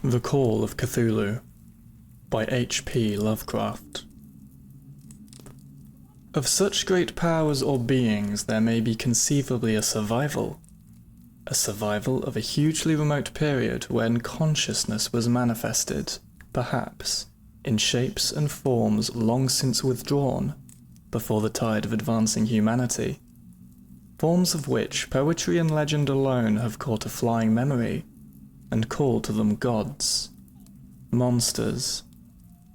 The Call of Cthulhu by H.P. Lovecraft. Of such great powers or beings there may be conceivably a survival of a hugely remote period when consciousness was manifested, perhaps, in shapes and forms long since withdrawn, before the tide of advancing humanity, forms of which poetry and legend alone have caught a flying memory, and called to them gods, monsters,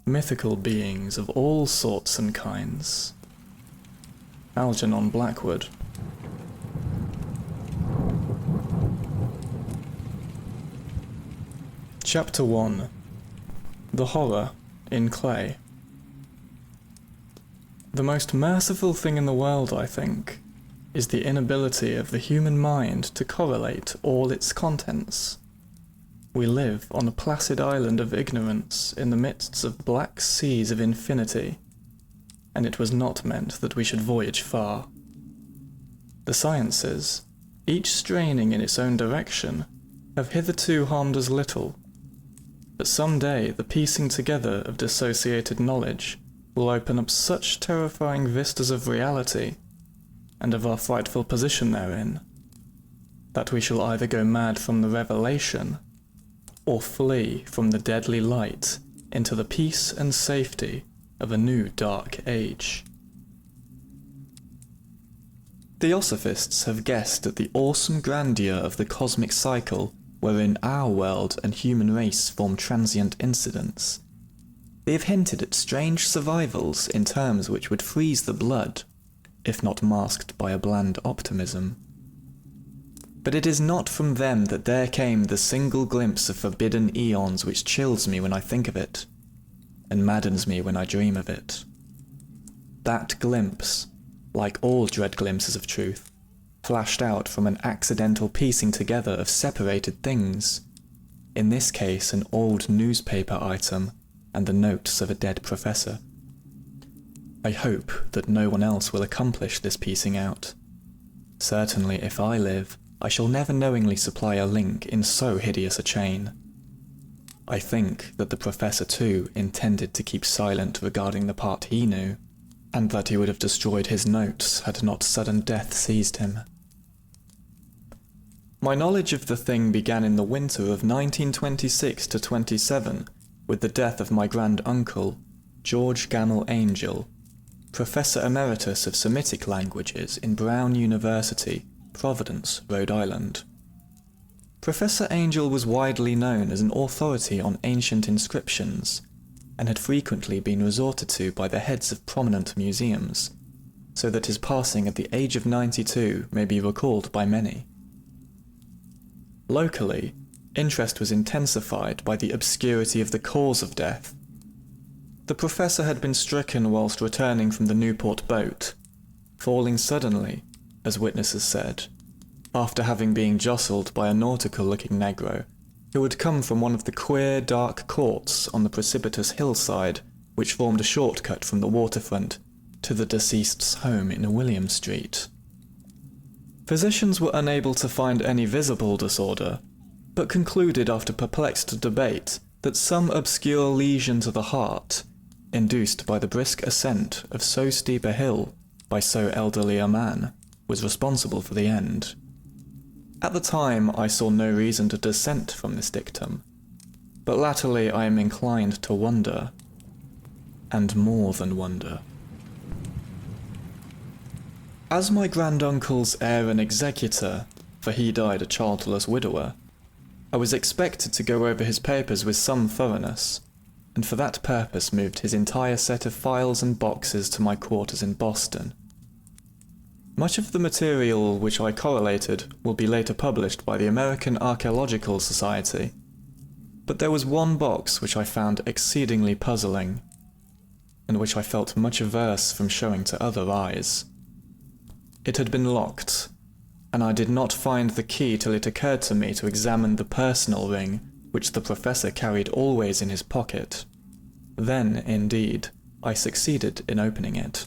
mythical beings of all sorts and kinds. Algernon Blackwood. Chapter 1. The Horror in Clay. The most merciful thing in the world, I think, is the inability of the human mind to correlate all its contents. We live on a placid island of ignorance in the midst of black seas of infinity, and it was not meant that we should voyage far. The sciences, each straining in its own direction, have hitherto harmed us little, but some day the piecing together of dissociated knowledge will open up such terrifying vistas of reality, and of our frightful position therein, that we shall either go mad from the revelation, or flee from the deadly light into the peace and safety of a new dark age. Theosophists have guessed at the awesome grandeur of the cosmic cycle wherein our world and human race form transient incidents. They have hinted at strange survivals in terms which would freeze the blood, if not masked by a bland optimism. But it is not from them that there came the single glimpse of forbidden eons which chills me when I think of it, and maddens me when I dream of it. That glimpse, like all dread glimpses of truth, flashed out from an accidental piecing together of separated things, in this case an old newspaper item and the notes of a dead professor. I hope that no one else will accomplish this piecing out. Certainly, if I live, I shall never knowingly supply a link in so hideous a chain. I think that the professor too intended to keep silent regarding the part he knew, and that he would have destroyed his notes had not sudden death seized him. My knowledge of the thing began in the winter of 1926 to 27, with the death of my grand-uncle, George Gamble Angel, Professor Emeritus of Semitic Languages in Brown University, Providence, Rhode Island. Professor Angel was widely known as an authority on ancient inscriptions, and had frequently been resorted to by the heads of prominent museums, so that his passing at the age of 92 may be recalled by many. Locally, interest was intensified by the obscurity of the cause of death. The professor had been stricken whilst returning from the Newport boat, falling suddenly, as witnesses said, after having been jostled by a nautical-looking negro, who had come from one of the queer, dark courts on the precipitous hillside which formed a shortcut from the waterfront to the deceased's home in William Street. Physicians were unable to find any visible disorder, but concluded after perplexed debate that some obscure lesion to the heart, induced by the brisk ascent of so steep a hill by so elderly a man, was responsible for the end. At the time I saw no reason to dissent from this dictum, but latterly I am inclined to wonder, and more than wonder. As my granduncle's heir and executor, for he died a childless widower, I was expected to go over his papers with some thoroughness, and for that purpose moved his entire set of files and boxes to my quarters in Boston. Much of the material which I correlated will be later published by the American Archaeological Society, but there was one box which I found exceedingly puzzling, and which I felt much averse from showing to other eyes. It had been locked, and I did not find the key till it occurred to me to examine the personal ring which the professor carried always in his pocket. Then, indeed, I succeeded in opening it.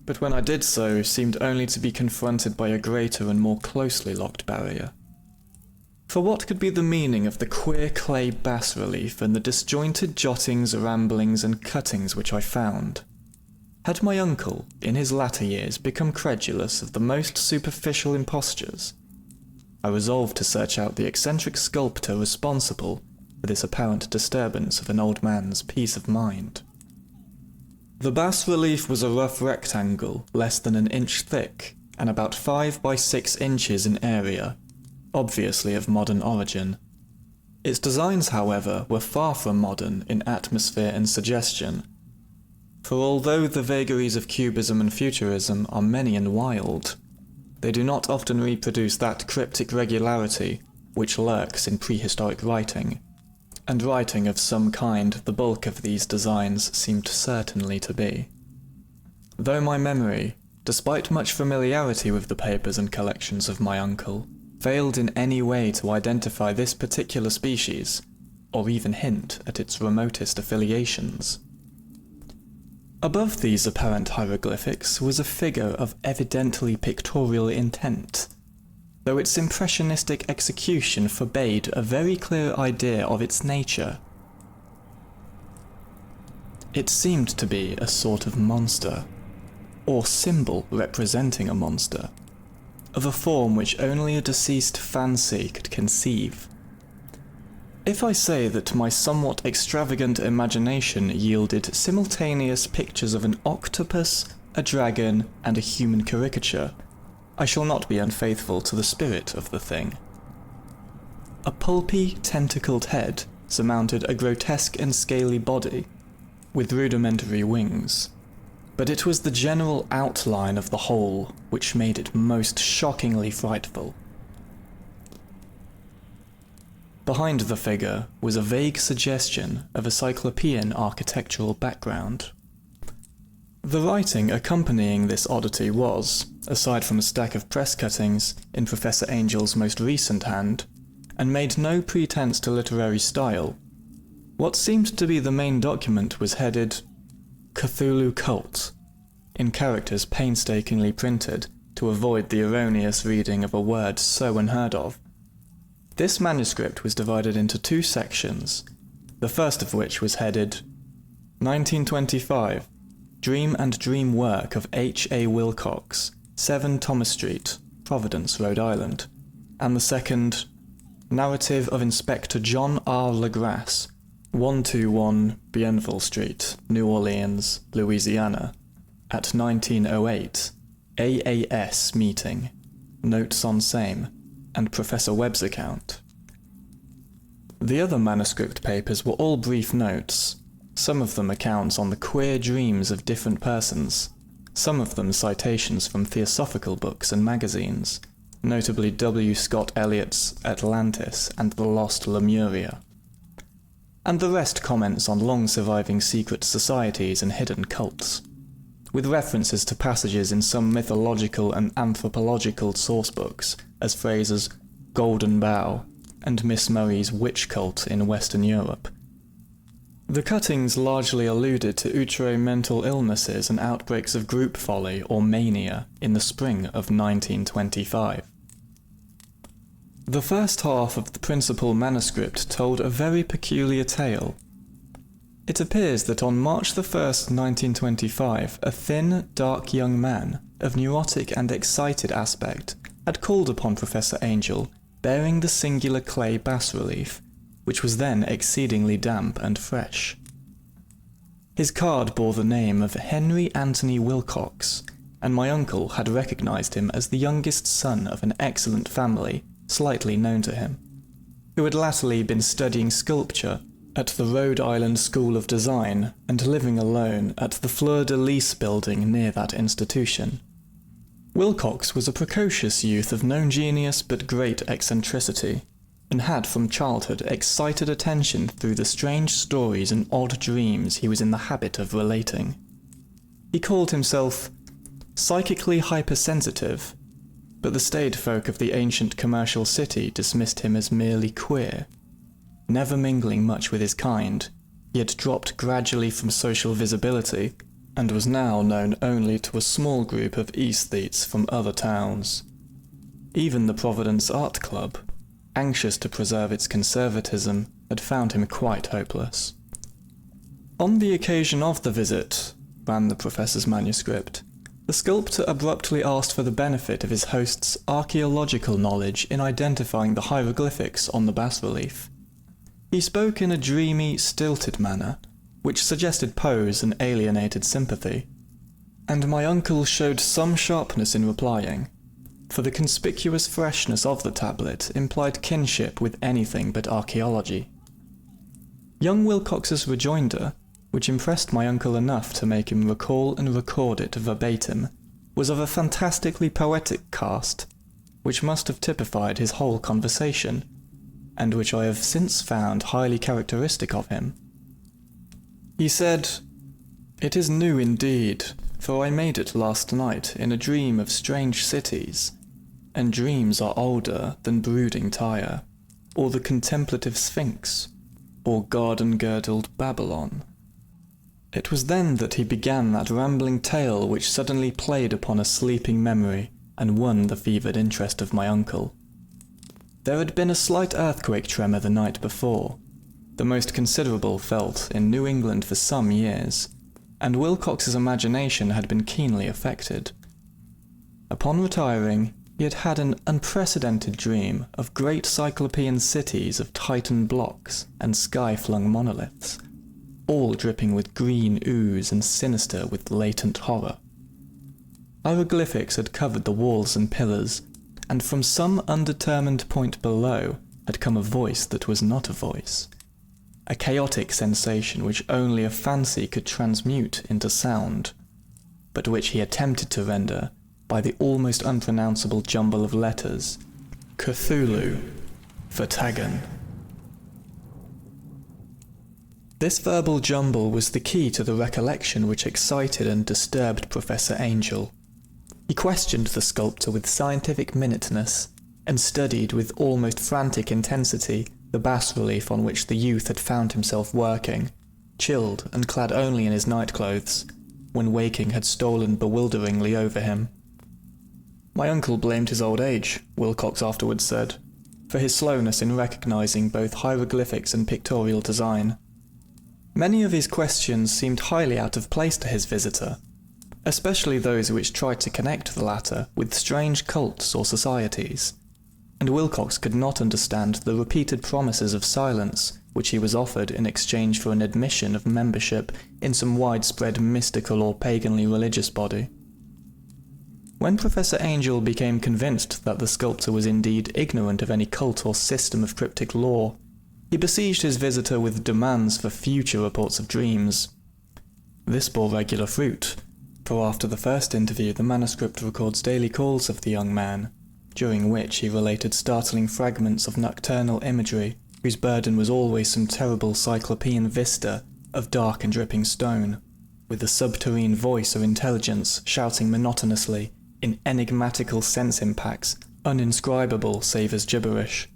But when I did so, seemed only to be confronted by a greater and more closely locked barrier. For what could be the meaning of the queer clay bas-relief and the disjointed jottings, ramblings and cuttings which I found? Had my uncle, in his latter years, become credulous of the most superficial impostures? I resolved to search out the eccentric sculptor responsible for this apparent disturbance of an old man's peace of mind. The bas-relief was a rough rectangle, less than an inch thick, and about 5 by 6 inches in area, obviously of modern origin. Its designs, however, were far from modern in atmosphere and suggestion, for although the vagaries of cubism and futurism are many and wild, they do not often reproduce that cryptic regularity which lurks in prehistoric writing, and writing of some kind the bulk of these designs seemed certainly to be. Though my memory, despite much familiarity with the papers and collections of my uncle, failed in any way to identify this particular species, or even hint at its remotest affiliations. Above these apparent hieroglyphics was a figure of evidently pictorial intent, though its impressionistic execution forbade a very clear idea of its nature. It seemed to be a sort of monster, or symbol representing a monster, of a form which only a deceased fancy could conceive. If I say that my somewhat extravagant imagination yielded simultaneous pictures of an octopus, a dragon, and a human caricature, I shall not be unfaithful to the spirit of the thing. A pulpy, tentacled head surmounted a grotesque and scaly body, with rudimentary wings. But it was the general outline of the whole which made it most shockingly frightful. Behind the figure was a vague suggestion of a cyclopean architectural background. The writing accompanying this oddity was, aside from a stack of press cuttings, in Professor Angel's most recent hand, and made no pretense to literary style. What seemed to be the main document was headed Cthulhu Cult, in characters painstakingly printed to avoid the erroneous reading of a word so unheard of. This manuscript was divided into 2 sections, the first of which was headed 1925, Dream and Dream Work of H. A. Wilcox, 7 Thomas Street, Providence, Rhode Island, and the second, Narrative of Inspector John R. Legrasse, 121 Bienville Street, New Orleans, Louisiana, at 1908, AAS meeting, notes on same, and Professor Webb's account. The other manuscript papers were all brief notes, some of them accounts on the queer dreams of different persons, some of them citations from theosophical books and magazines, notably W. Scott Eliot's Atlantis and The Lost Lemuria, and the rest comments on long-surviving secret societies and hidden cults, with references to passages in some mythological and anthropological sourcebooks, as phrases Golden Bough and Miss Murray's witch cult in Western Europe. The cuttings largely alluded to outre mental illnesses and outbreaks of group folly or mania in the spring of 1925. The first half of the principal manuscript told a very peculiar tale. It appears that on March the 1st, 1925, a thin, dark young man, of neurotic and excited aspect, had called upon Professor Angel, bearing the singular clay bas-relief, which was then exceedingly damp and fresh. His card bore the name of Henry Anthony Wilcox, and my uncle had recognized him as the youngest son of an excellent family, slightly known to him, who had latterly been studying sculpture at the Rhode Island School of Design and living alone at the Fleur de Lis building near that institution. Wilcox was a precocious youth of known genius but great eccentricity, and had from childhood excited attention through the strange stories and odd dreams he was in the habit of relating. He called himself psychically hypersensitive, but the staid folk of the ancient commercial city dismissed him as merely queer. Never mingling much with his kind, he had dropped gradually from social visibility, and was now known only to a small group of aesthetes from other towns. Even the Providence Art Club, anxious to preserve its conservatism, had found him quite hopeless. On the occasion of the visit, ran the professor's manuscript, the sculptor abruptly asked for the benefit of his host's archaeological knowledge in identifying the hieroglyphics on the bas-relief. He spoke in a dreamy, stilted manner, which suggested pose and alienated sympathy, and my uncle showed some sharpness in replying, for the conspicuous freshness of the tablet implied kinship with anything but archaeology. Young Wilcox's rejoinder, which impressed my uncle enough to make him recall and record it verbatim, was of a fantastically poetic cast, which must have typified his whole conversation, and which I have since found highly characteristic of him. He said, "It is new indeed, for I made it last night in a dream of strange cities, and dreams are older than brooding Tyre, or the contemplative Sphinx, or garden-girdled Babylon." It was then that he began that rambling tale which suddenly played upon a sleeping memory and won the fevered interest of my uncle. There had been a slight earthquake tremor the night before, the most considerable felt in New England for some years, and Wilcox's imagination had been keenly affected. Upon retiring, he had had an unprecedented dream of great cyclopean cities of Titan blocks and sky-flung monoliths, all dripping with green ooze and sinister with latent horror. Hieroglyphics had covered the walls and pillars, and from some undetermined point below had come a voice that was not a voice, a chaotic sensation which only a fancy could transmute into sound, but which he attempted to render by the almost unpronounceable jumble of letters, Cthulhu, Vertagen. This verbal jumble was the key to the recollection which excited and disturbed Professor Angel. He questioned the sculptor with scientific minuteness, and studied with almost frantic intensity the bas-relief on which the youth had found himself working, chilled and clad only in his nightclothes, when waking had stolen bewilderingly over him. My uncle blamed his old age, Wilcox afterwards said, for his slowness in recognizing both hieroglyphics and pictorial design. Many of his questions seemed highly out of place to his visitor, especially those which tried to connect the latter with strange cults or societies, and Wilcox could not understand the repeated promises of silence which he was offered in exchange for an admission of membership in some widespread mystical or paganly religious body. When Professor Angel became convinced that the sculptor was indeed ignorant of any cult or system of cryptic lore, he besieged his visitor with demands for future reports of dreams. This bore regular fruit, for after the first interview the manuscript records daily calls of the young man, during which he related startling fragments of nocturnal imagery whose burden was always some terrible cyclopean vista of dark and dripping stone, with the subterrene voice of intelligence shouting monotonously in enigmatical sense impacts uninscribable save as gibberish.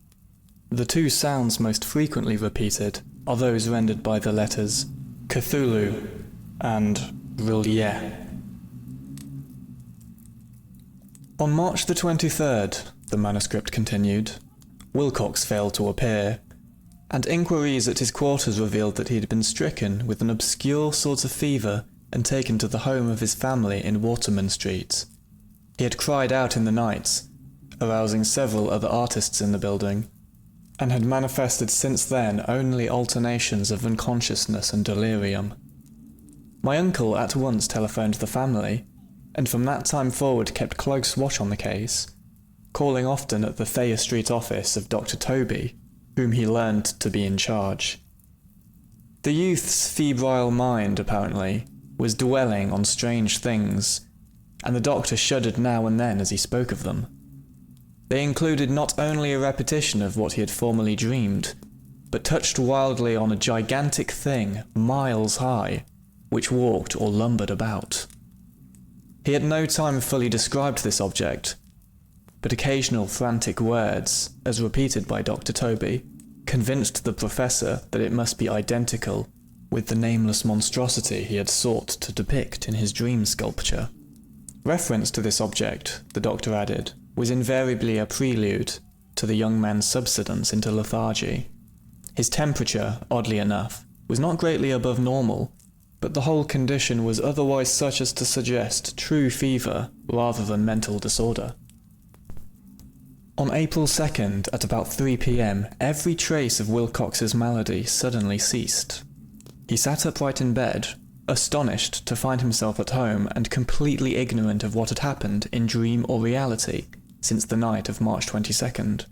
The two sounds most frequently repeated are those rendered by the letters Cthulhu and Rillier. On March the 23rd, the manuscript continued, Wilcox failed to appear, and inquiries at his quarters revealed that he had been stricken with an obscure sort of fever and taken to the home of his family in Waterman Street. He had cried out in the night, arousing several other artists in the building, and had manifested since then only alternations of unconsciousness and delirium. My uncle at once telephoned the family, and from that time forward kept close watch on the case, calling often at the Thayer Street office of Dr. Toby, whom he learned to be in charge. The youth's febrile mind, apparently, was dwelling on strange things, and the doctor shuddered now and then as he spoke of them. They included not only a repetition of what he had formerly dreamed, but touched wildly on a gigantic thing, miles high, which walked or lumbered about. He at no time fully described this object, but occasional frantic words, as repeated by Dr. Toby, convinced the professor that it must be identical with the nameless monstrosity he had sought to depict in his dream sculpture. Reference to this object, the doctor added, was invariably a prelude, to the young man's subsidence into lethargy. His temperature, oddly enough, was not greatly above normal, but the whole condition was otherwise such as to suggest true fever rather than mental disorder. On April 2nd, at about 3 p.m, every trace of Wilcox's malady suddenly ceased. He sat upright in bed, astonished to find himself at home and completely ignorant of what had happened in dream or reality since the night of March 22nd.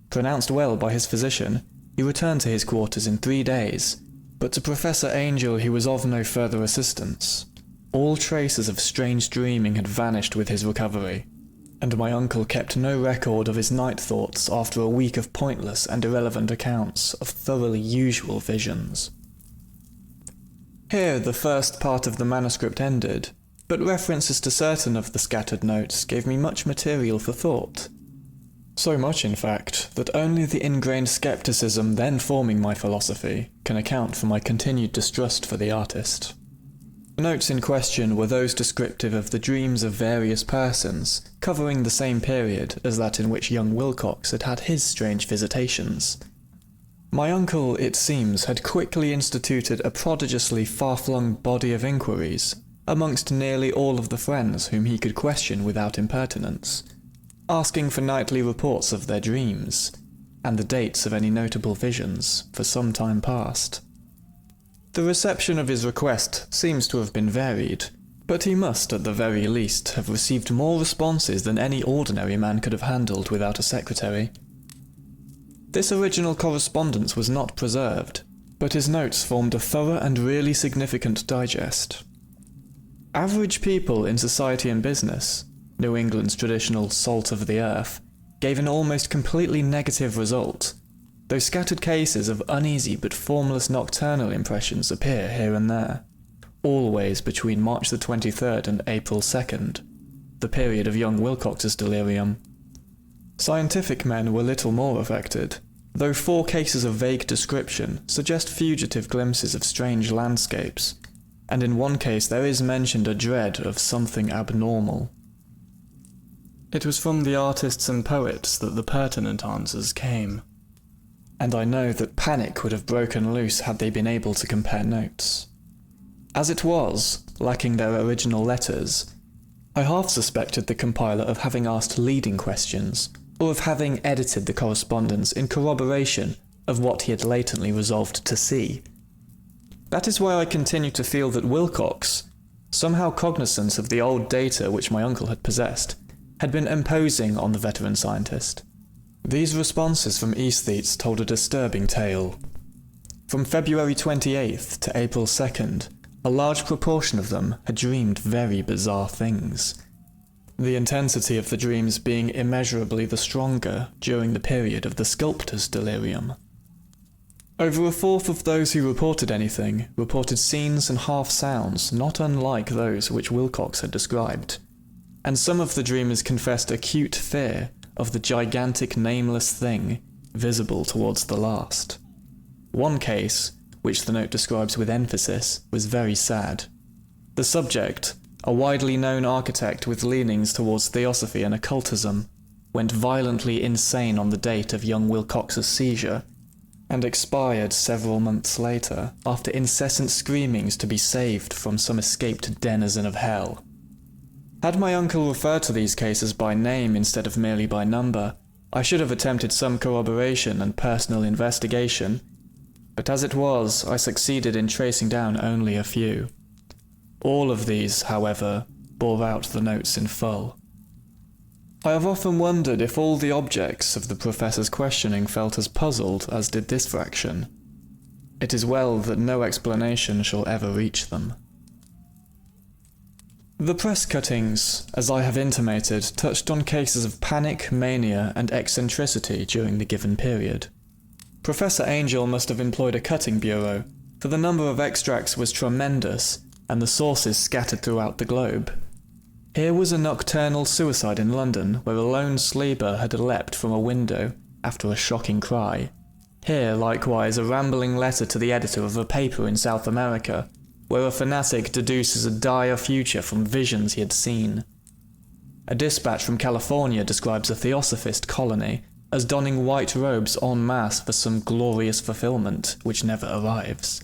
Pronounced well by his physician, he returned to his quarters in 3 days, but to Professor Angel he was of no further assistance. All traces of strange dreaming had vanished with his recovery, and my uncle kept no record of his night thoughts after a week of pointless and irrelevant accounts of thoroughly usual visions. Here the first part of the manuscript ended, but references to certain of the scattered notes gave me much material for thought. So much, in fact, that only the ingrained skepticism then forming my philosophy can account for my continued distrust for the artist. The notes in question were those descriptive of the dreams of various persons, covering the same period as that in which young Wilcox had had his strange visitations. My uncle, it seems, had quickly instituted a prodigiously far-flung body of inquiries amongst nearly all of the friends whom he could question without impertinence, asking for nightly reports of their dreams, and the dates of any notable visions for some time past. The reception of his request seems to have been varied, but he must at the very least have received more responses than any ordinary man could have handled without a secretary. This original correspondence was not preserved, but his notes formed a thorough and really significant digest. Average people in society and business, New England's traditional salt of the earth, gave an almost completely negative result, though scattered cases of uneasy but formless nocturnal impressions appear here and there, always between March the 23rd and April 2nd, the period of young Wilcox's delirium. Scientific men were little more affected, though 4 cases of vague description suggest fugitive glimpses of strange landscapes, and in one case there is mentioned a dread of something abnormal. It was from the artists and poets that the pertinent answers came, and I know that panic would have broken loose had they been able to compare notes. As it was, lacking their original letters, I half suspected the compiler of having asked leading questions, or of having edited the correspondence in corroboration of what he had latently resolved to see. That is why I continue to feel that Wilcox, somehow cognizant of the old data which my uncle had possessed, had been imposing on the veteran scientist. These responses from aesthetes told a disturbing tale. From February 28th to April 2nd, a large proportion of them had dreamed very bizarre things, the intensity of the dreams being immeasurably the stronger during the period of the sculptor's delirium. Over a fourth of those who reported anything reported scenes and half-sounds not unlike those which Wilcox had described, and some of the dreamers confessed acute fear of the gigantic nameless thing visible towards the last. One case, which the note describes with emphasis, was very sad. The subject, a widely known architect with leanings towards theosophy and occultism, went violently insane on the date of young Wilcox's seizure, and expired several months later after incessant screamings to be saved from some escaped denizen of hell. Had my uncle referred to these cases by name instead of merely by number, I should have attempted some corroboration and personal investigation, but as it was, I succeeded in tracing down only a few. All of these, however, bore out the notes in full. I have often wondered if all the objects of the professor's questioning felt as puzzled as did this fraction. It is well that no explanation shall ever reach them. The press cuttings, as I have intimated, touched on cases of panic, mania, and eccentricity during the given period. Professor Angel must have employed a cutting bureau, for the number of extracts was tremendous, and the sources scattered throughout the globe. Here was a nocturnal suicide in London, where a lone sleeper had leapt from a window after a shocking cry. Here, likewise, a rambling letter to the editor of a paper in South America, where a fanatic deduces a dire future from visions he had seen. A dispatch from California describes a theosophist colony as donning white robes en masse for some glorious fulfillment which never arrives,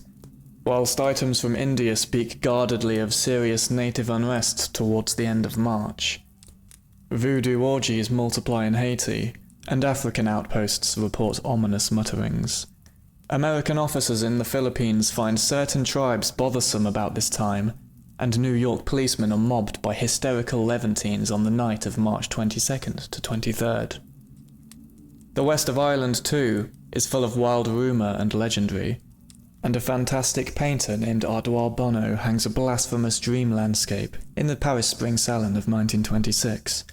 whilst items from India speak guardedly of serious native unrest towards the end of March. Voodoo orgies multiply in Haiti, and African outposts report ominous mutterings. American officers in the Philippines find certain tribes bothersome about this time, and New York policemen are mobbed by hysterical Levantines on the night of March 22nd to 23rd. The west of Ireland, too, is full of wild rumour and legendary, and a fantastic painter named Ardois Bonneau hangs a blasphemous dream landscape in the Paris Spring Salon of 1926.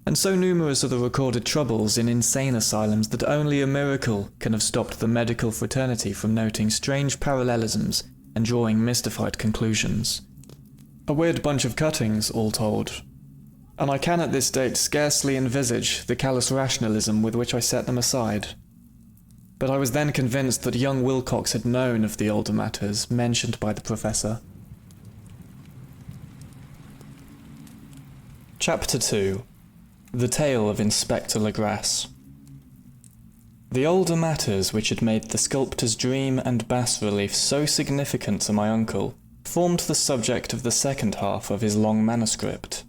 And so numerous are the recorded troubles in insane asylums that only a miracle can have stopped the medical fraternity from noting strange parallelisms and drawing mystified conclusions. A weird bunch of cuttings, all told, and I can at this date scarcely envisage the callous rationalism with which I set them aside. But I was then convinced that young Wilcox had known of the older matters mentioned by the professor. Chapter 2. The Tale of Inspector Legrasse. The older matters which had made the sculptor's dream and bas-relief so significant to my uncle formed the subject of the second half of his long manuscript.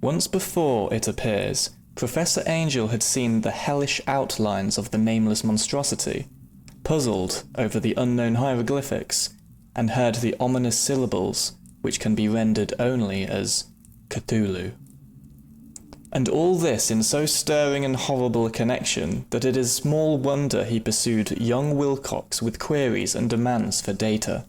Once before, it appears, Professor Angel had seen the hellish outlines of the nameless monstrosity, puzzled over the unknown hieroglyphics, and heard the ominous syllables which can be rendered only as Cthulhu. And all this in so stirring and horrible a connection that it is small wonder he pursued young Wilcox with queries and demands for data.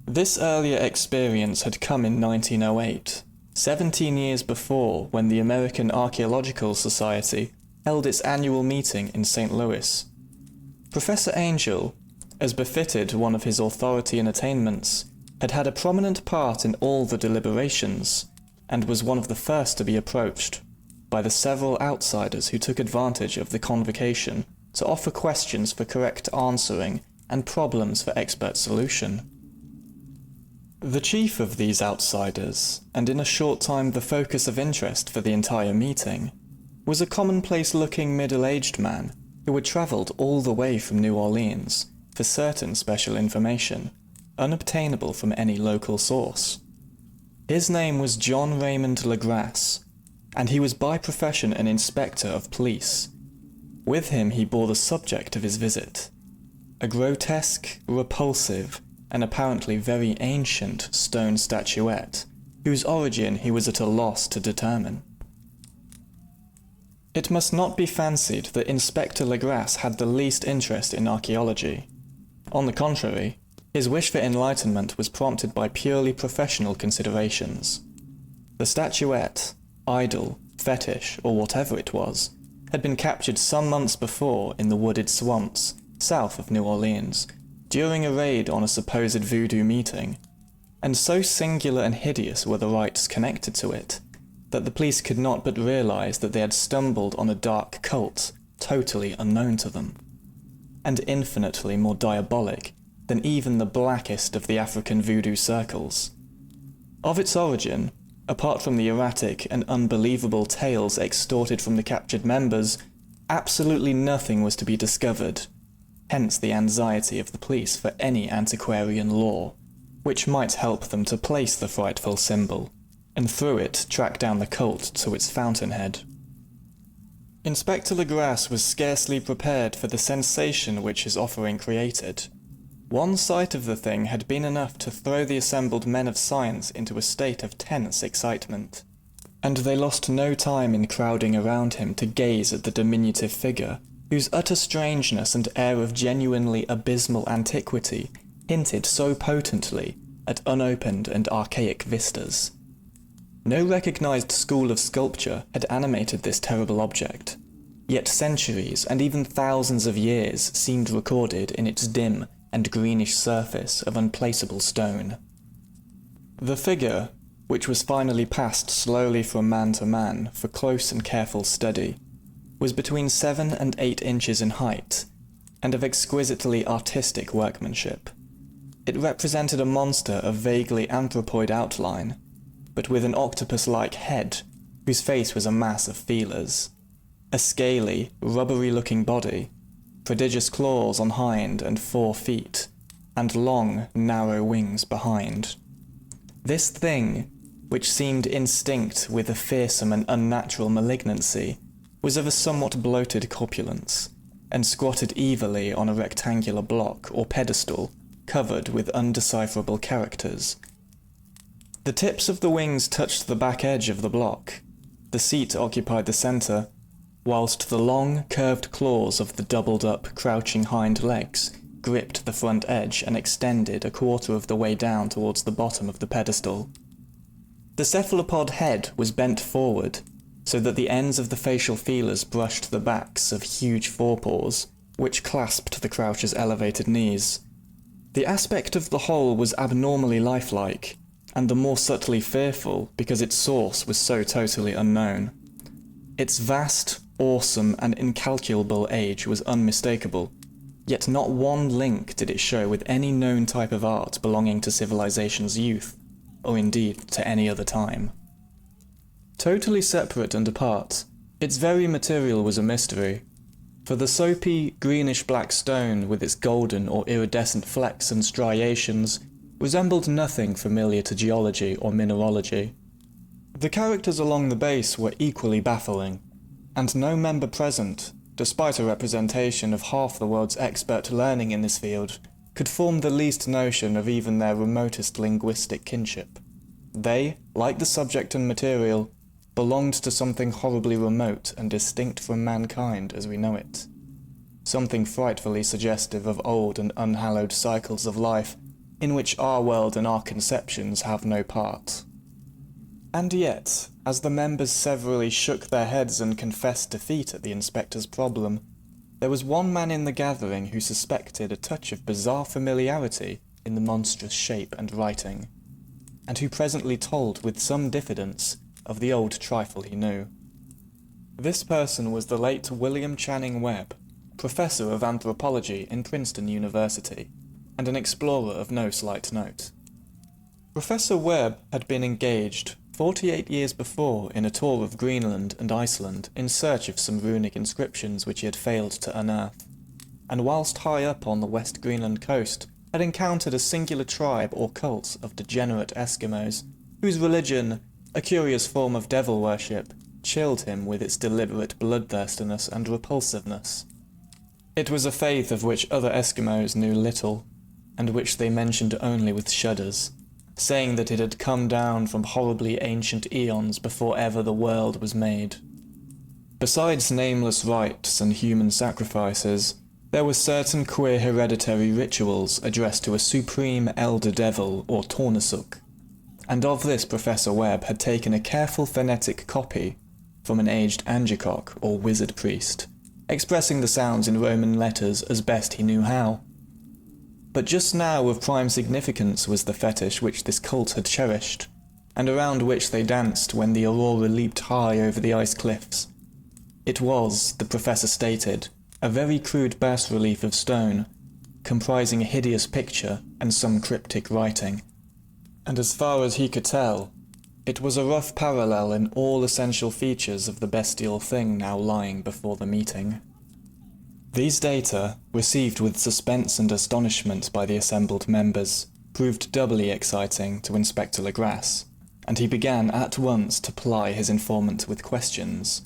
This earlier experience had come in 1908, 17 years before, when the American Archaeological Society held its annual meeting in St. Louis. Professor Angel, as befitted one of his authority and attainments, had had a prominent part in all the deliberations, and was one of the first to be approached by the several outsiders who took advantage of the convocation to offer questions for correct answering and problems for expert solution. The chief of these outsiders, and in a short time the focus of interest for the entire meeting, was a commonplace-looking middle-aged man who had travelled all the way from New Orleans for certain special information, unobtainable from any local source. His name was John Raymond Legrasse, and he was by profession an inspector of police. With him he bore the subject of his visit, a grotesque, repulsive, and apparently very ancient stone statuette, whose origin he was at a loss to determine. It must not be fancied that Inspector Legrasse had the least interest in archaeology. On the contrary, his wish for enlightenment was prompted by purely professional considerations. The statuette, idol, fetish, or whatever it was, had been captured some months before in the wooded swamps south of New Orleans, during a raid on a supposed voodoo meeting, and so singular and hideous were the rites connected to it, that the police could not but realize that they had stumbled on a dark cult totally unknown to them, and infinitely more diabolic than even the blackest of the African voodoo circles. Of its origin, apart from the erratic and unbelievable tales extorted from the captured members, absolutely nothing was to be discovered, hence the anxiety of the police for any antiquarian lore, which might help them to place the frightful symbol, and through it track down the cult to its fountainhead. Inspector Legrasse was scarcely prepared for the sensation which his offering created. One sight of the thing had been enough to throw the assembled men of science into a state of tense excitement, and they lost no time in crowding around him to gaze at the diminutive figure, whose utter strangeness and air of genuinely abysmal antiquity hinted so potently at unopened and archaic vistas. No recognized school of sculpture had animated this terrible object, yet centuries and even thousands of years seemed recorded in its dim and greenish surface of unplaceable stone. The figure, which was finally passed slowly from man to man for close and careful study, was between 7 and 8 inches in height, and of exquisitely artistic workmanship. It represented a monster of vaguely anthropoid outline, but with an octopus-like head, whose face was a mass of feelers. A scaly, rubbery-looking body, prodigious claws on hind and 4 feet, and long, narrow wings behind. This thing, which seemed instinct with a fearsome and unnatural malignancy, was of a somewhat bloated corpulence, and squatted evilly on a rectangular block or pedestal covered with undecipherable characters. The tips of the wings touched the back edge of the block. The seat occupied the centre, whilst the long, curved claws of the doubled-up, crouching hind legs gripped the front edge and extended a quarter of the way down towards the bottom of the pedestal. The cephalopod head was bent forward, so that the ends of the facial feelers brushed the backs of huge forepaws, which clasped the croucher's elevated knees. The aspect of the whole was abnormally lifelike, and the more subtly fearful because its source was so totally unknown. Its vast, awesome, and incalculable age was unmistakable, yet not one link did it show with any known type of art belonging to civilization's youth, or indeed to any other time. Totally separate and apart, its very material was a mystery, for the soapy, greenish-black stone with its golden or iridescent flecks and striations resembled nothing familiar to geology or mineralogy. The characters along the base were equally baffling, and no member present, despite a representation of half the world's expert learning in this field, could form the least notion of even their remotest linguistic kinship. They, like the subject and material, belonged to something horribly remote and distinct from mankind as we know it. Something frightfully suggestive of old and unhallowed cycles of life in which our world and our conceptions have no part. And yet, as the members severally shook their heads and confessed defeat at the inspector's problem, there was one man in the gathering who suspected a touch of bizarre familiarity in the monstrous shape and writing, and who presently told with some diffidence of the old trifle he knew. This person was the late William Channing Webb, professor of anthropology in Princeton University, and an explorer of no slight note. Professor Webb had been engaged 48 years before in a tour of Greenland and Iceland in search of some runic inscriptions which he had failed to unearth, and whilst high up on the West Greenland coast had encountered a singular tribe or cult of degenerate Eskimos, whose religion, a curious form of devil worship, chilled him with its deliberate bloodthirstiness and repulsiveness. It was a faith of which other Eskimos knew little, and which they mentioned only with shudders, saying that it had come down from horribly ancient eons before ever the world was made. Besides nameless rites and human sacrifices, there were certain queer hereditary rituals addressed to a supreme elder devil or Tornasuk, and of this Professor Webb had taken a careful phonetic copy from an aged Angekok or wizard priest, expressing the sounds in Roman letters as best he knew how. But just now of prime significance was the fetish which this cult had cherished, and around which they danced when the aurora leaped high over the ice cliffs. It was, the professor stated, a very crude bas-relief of stone, comprising a hideous picture and some cryptic writing. And as far as he could tell, it was a rough parallel in all essential features of the bestial thing now lying before the meeting. These data, received with suspense and astonishment by the assembled members, proved doubly exciting to Inspector Legrasse, and he began at once to ply his informant with questions.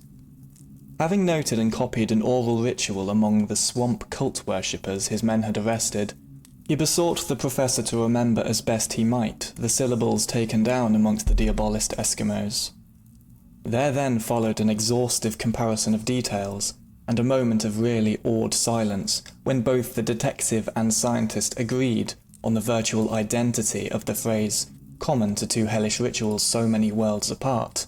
Having noted and copied an oral ritual among the swamp cult worshippers his men had arrested, he besought the professor to remember as best he might the syllables taken down amongst the diabolist Eskimos. There then followed an exhaustive comparison of details, and a moment of really awed silence when both the detective and scientist agreed on the virtual identity of the phrase, common to two hellish rituals so many worlds apart.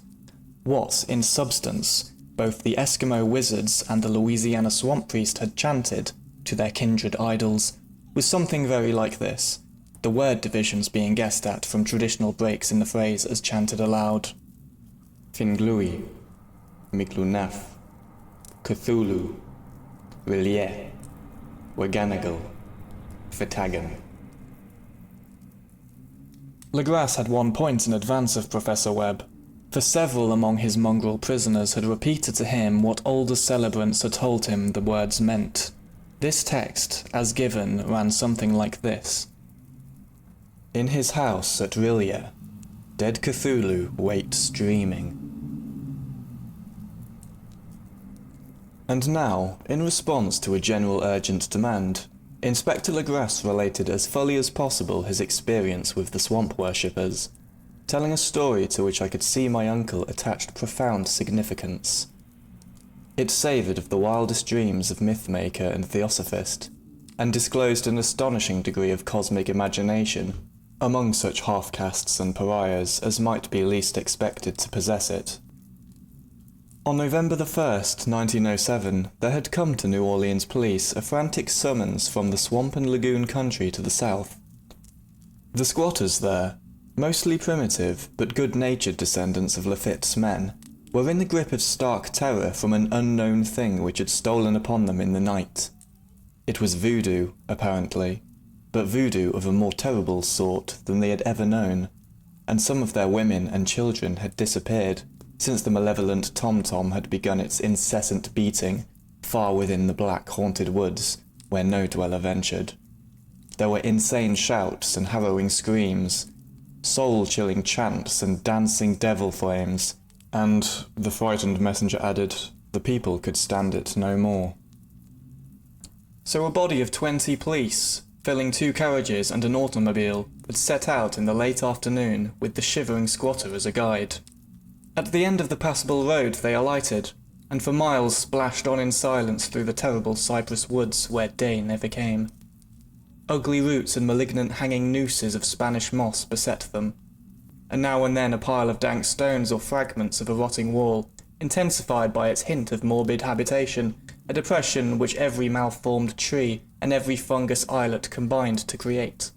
What, in substance, both the Eskimo wizards and the Louisiana swamp priest had chanted to their kindred idols was something very like this, the word divisions being guessed at from traditional breaks in the phrase as chanted aloud. Finglui, Miklunaf, Cthulhu, Rillier, Waganagal, Fitagan. Legrasse had one point in advance of Professor Webb, for several among his mongrel prisoners had repeated to him what older celebrants had told him the words meant. This text, as given, ran something like this. In his house at Rillier, dead Cthulhu waits dreaming. And now, in response to a general urgent demand, Inspector Legrasse related as fully as possible his experience with the swamp worshippers, telling a story to which I could see my uncle attached profound significance. It savoured of the wildest dreams of mythmaker and theosophist, and disclosed an astonishing degree of cosmic imagination among such half-castes and pariahs as might be least expected to possess it. On November the 1st, 1907, there had come to New Orleans police a frantic summons from the swamp and lagoon country to the south. The squatters there, mostly primitive but good-natured descendants of Lafitte's men, were in the grip of stark terror from an unknown thing which had stolen upon them in the night. It was voodoo, apparently, but voodoo of a more terrible sort than they had ever known, and some of their women and children had disappeared since the malevolent tom-tom had begun its incessant beating far within the black haunted woods where no dweller ventured. There were insane shouts and harrowing screams, soul-chilling chants and dancing devil flames, and, the frightened messenger added, the people could stand it no more. So a body of 20 police, filling 2 carriages and an automobile, had set out in the late afternoon with the shivering squatter as a guide. At the end of the passable road they alighted, and for miles splashed on in silence through the terrible cypress woods where day never came. Ugly roots and malignant hanging nooses of Spanish moss beset them, and now and then a pile of dank stones or fragments of a rotting wall, intensified by its hint of morbid habitation, a depression which every malformed tree and every fungus islet combined to create.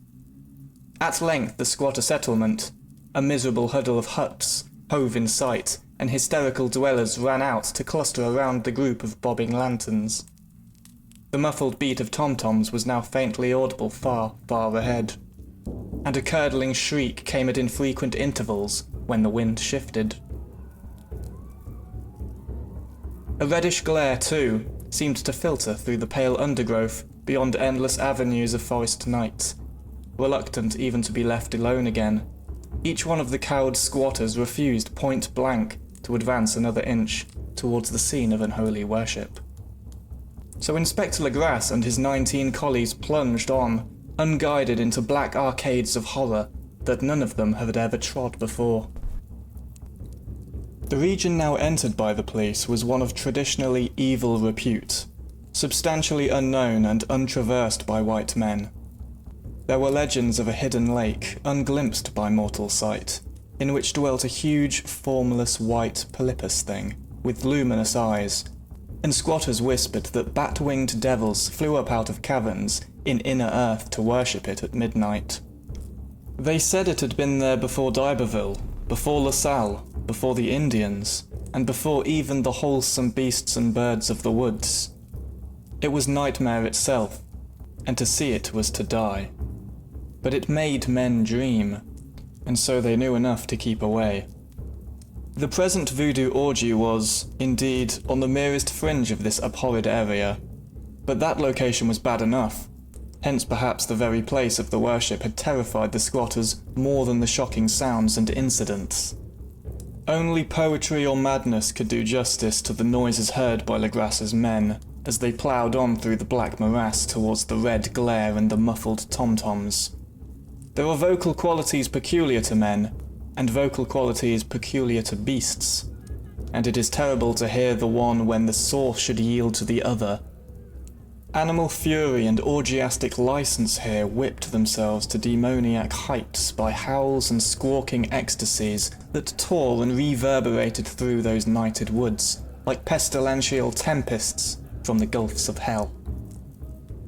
At length the squatter settlement, a miserable huddle of huts, hove in sight, and hysterical dwellers ran out to cluster around the group of bobbing lanterns. The muffled beat of tom-toms was now faintly audible far, far ahead, and a curdling shriek came at infrequent intervals when the wind shifted. A reddish glare, too, seemed to filter through the pale undergrowth beyond endless avenues of forest night, reluctant even to be left alone again. Each one of the cowed squatters refused point-blank to advance another inch towards the scene of unholy worship. So Inspector Legrasse and his 19 collies plunged on, unguided into black arcades of horror that none of them had ever trod before. The region now entered by the police was one of traditionally evil repute, substantially unknown and untraversed by white men. There were legends of a hidden lake, unglimpsed by mortal sight, in which dwelt a huge, formless white polypus thing, with luminous eyes, and squatters whispered that bat-winged devils flew up out of caverns in inner earth to worship it at midnight. They said it had been there before d'Iberville, before La Salle, before the Indians, and before even the wholesome beasts and birds of the woods. It was nightmare itself, and to see it was to die. But it made men dream, and so they knew enough to keep away. The present voodoo orgy was, indeed, on the merest fringe of this abhorred area, but that location was bad enough, hence perhaps the very place of the worship had terrified the squatters more than the shocking sounds and incidents. Only poetry or madness could do justice to the noises heard by Legrasse's men, as they ploughed on through the black morass towards the red glare and the muffled tom-toms. There are vocal qualities peculiar to men, and vocal qualities peculiar to beasts, and it is terrible to hear the one when the source should yield to the other. Animal fury and orgiastic license here whipped themselves to demoniac heights by howls and squawking ecstasies that tore and reverberated through those nighted woods, like pestilential tempests from the gulfs of hell.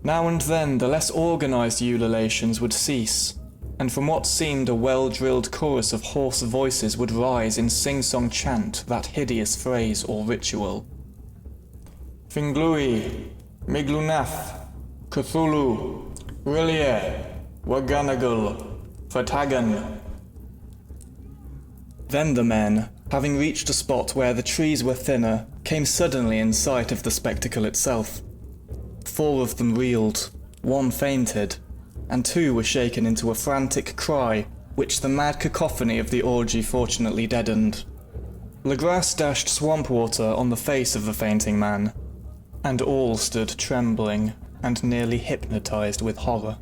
Now and then the less organised ululations would cease, and from what seemed a well-drilled chorus of hoarse voices would rise in sing-song chant that hideous phrase or ritual. Finglui, Miglunaf, Cthulhu, Rillier, Waganagal, Fatagan, Then the men, having reached a spot where the trees were thinner, came suddenly in sight of the spectacle itself. 4 of them reeled, 1 fainted, and 2 were shaken into a frantic cry, which the mad cacophony of the orgy fortunately deadened. Legrasse dashed swamp water on the face of the fainting man, and all stood trembling and nearly hypnotized with horror.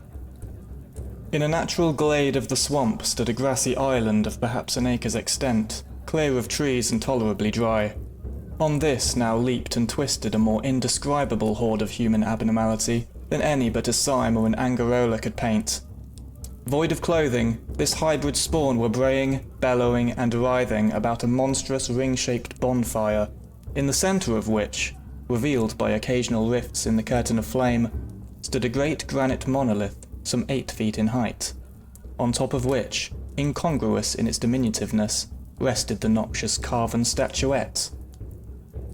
In a natural glade of the swamp stood a grassy island of perhaps an acre's extent, clear of trees and tolerably dry. On this now leaped and twisted a more indescribable horde of human abnormality than any but a Sime or an Angarola could paint. Void of clothing, this hybrid spawn were braying, bellowing, and writhing about a monstrous ring-shaped bonfire, in the centre of which, revealed by occasional rifts in the curtain of flame, stood a great granite monolith some 8 feet in height, on top of which, incongruous in its diminutiveness, rested the noxious carven statuette.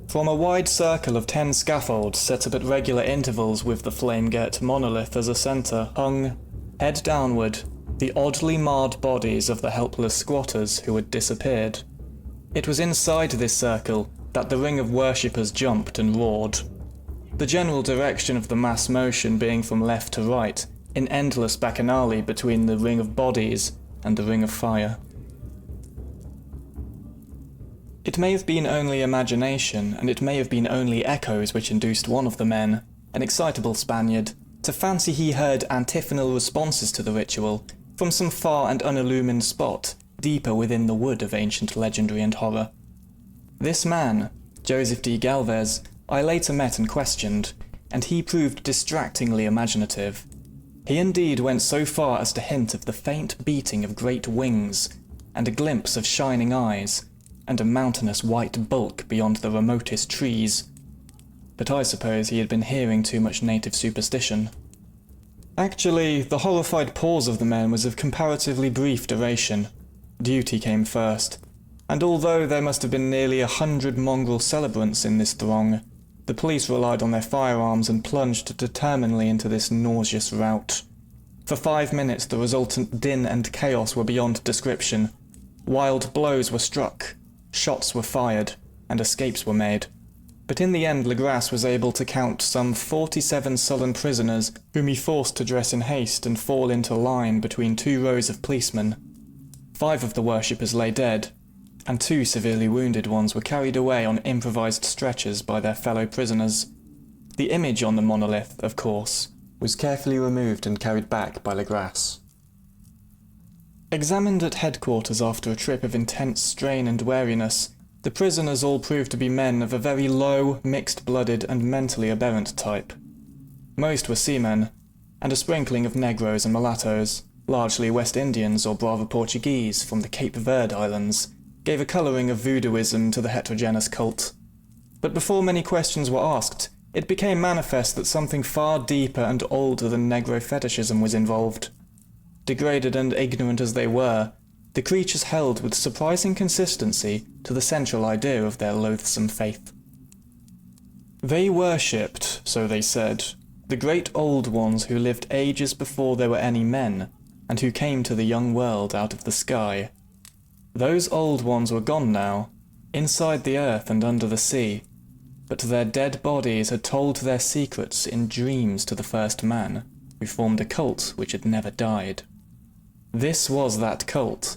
From a wide circle of 10 scaffolds set up at regular intervals with the flame-girt monolith as a centre hung, head downward, the oddly marred bodies of the helpless squatters who had disappeared. It was inside this circle that the ring of worshippers jumped and roared, the general direction of the mass motion being from left to right, in endless bacchanali between the ring of bodies and the ring of fire. It may have been only imagination, and it may have been only echoes which induced one of the men, an excitable Spaniard, to fancy he heard antiphonal responses to the ritual from some far and unillumined spot deeper within the wood of ancient legendary and horror. This man, Joseph D. Galvez, I later met and questioned, and he proved distractingly imaginative. He indeed went so far as to hint of the faint beating of great wings, and a glimpse of shining eyes, and a mountainous white bulk beyond the remotest trees. But I suppose he had been hearing too much native superstition. Actually, the horrified pause of the men was of comparatively brief duration. Duty came first, and although there must have been nearly 100 mongrel celebrants in this throng, the police relied on their firearms and plunged determinedly into this nauseous rout. For 5 minutes the resultant din and chaos were beyond description. Wild blows were struck, shots were fired, and escapes were made. But in the end Legrasse was able to count some 47 sullen prisoners whom he forced to dress in haste and fall into line between 2 rows of policemen. 5 of the worshippers lay dead, and 2 severely wounded ones were carried away on improvised stretchers by their fellow prisoners. The image on the monolith, of course, was carefully removed and carried back by Legrasse. Examined at headquarters after a trip of intense strain and wariness, the prisoners all proved to be men of a very low, mixed-blooded and mentally aberrant type. Most were seamen, and a sprinkling of Negroes and mulattoes, largely West Indians or Brava Portuguese from the Cape Verde Islands, gave a colouring of voodooism to the heterogeneous cult. But before many questions were asked, it became manifest that something far deeper and older than Negro fetishism was involved. Degraded and ignorant as they were, the creatures held with surprising consistency to the central idea of their loathsome faith. They worshipped, so they said, the great old ones who lived ages before there were any men, and who came to the young world out of the sky. Those old ones were gone now, inside the earth and under the sea, but their dead bodies had told their secrets in dreams to the first man, who formed a cult which had never died. This was that cult,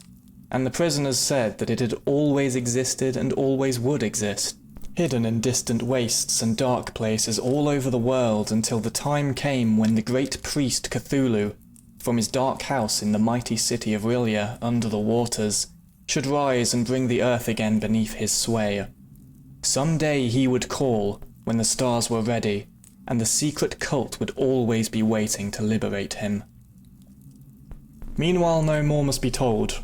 and the prisoners said that it had always existed and always would exist, hidden in distant wastes and dark places all over the world until the time came when the great priest Cthulhu, from his dark house in the mighty city of R'lyeh under the waters, should rise and bring the earth again beneath his sway. Some day he would call, when the stars were ready, and the secret cult would always be waiting to liberate him. Meanwhile, no more must be told.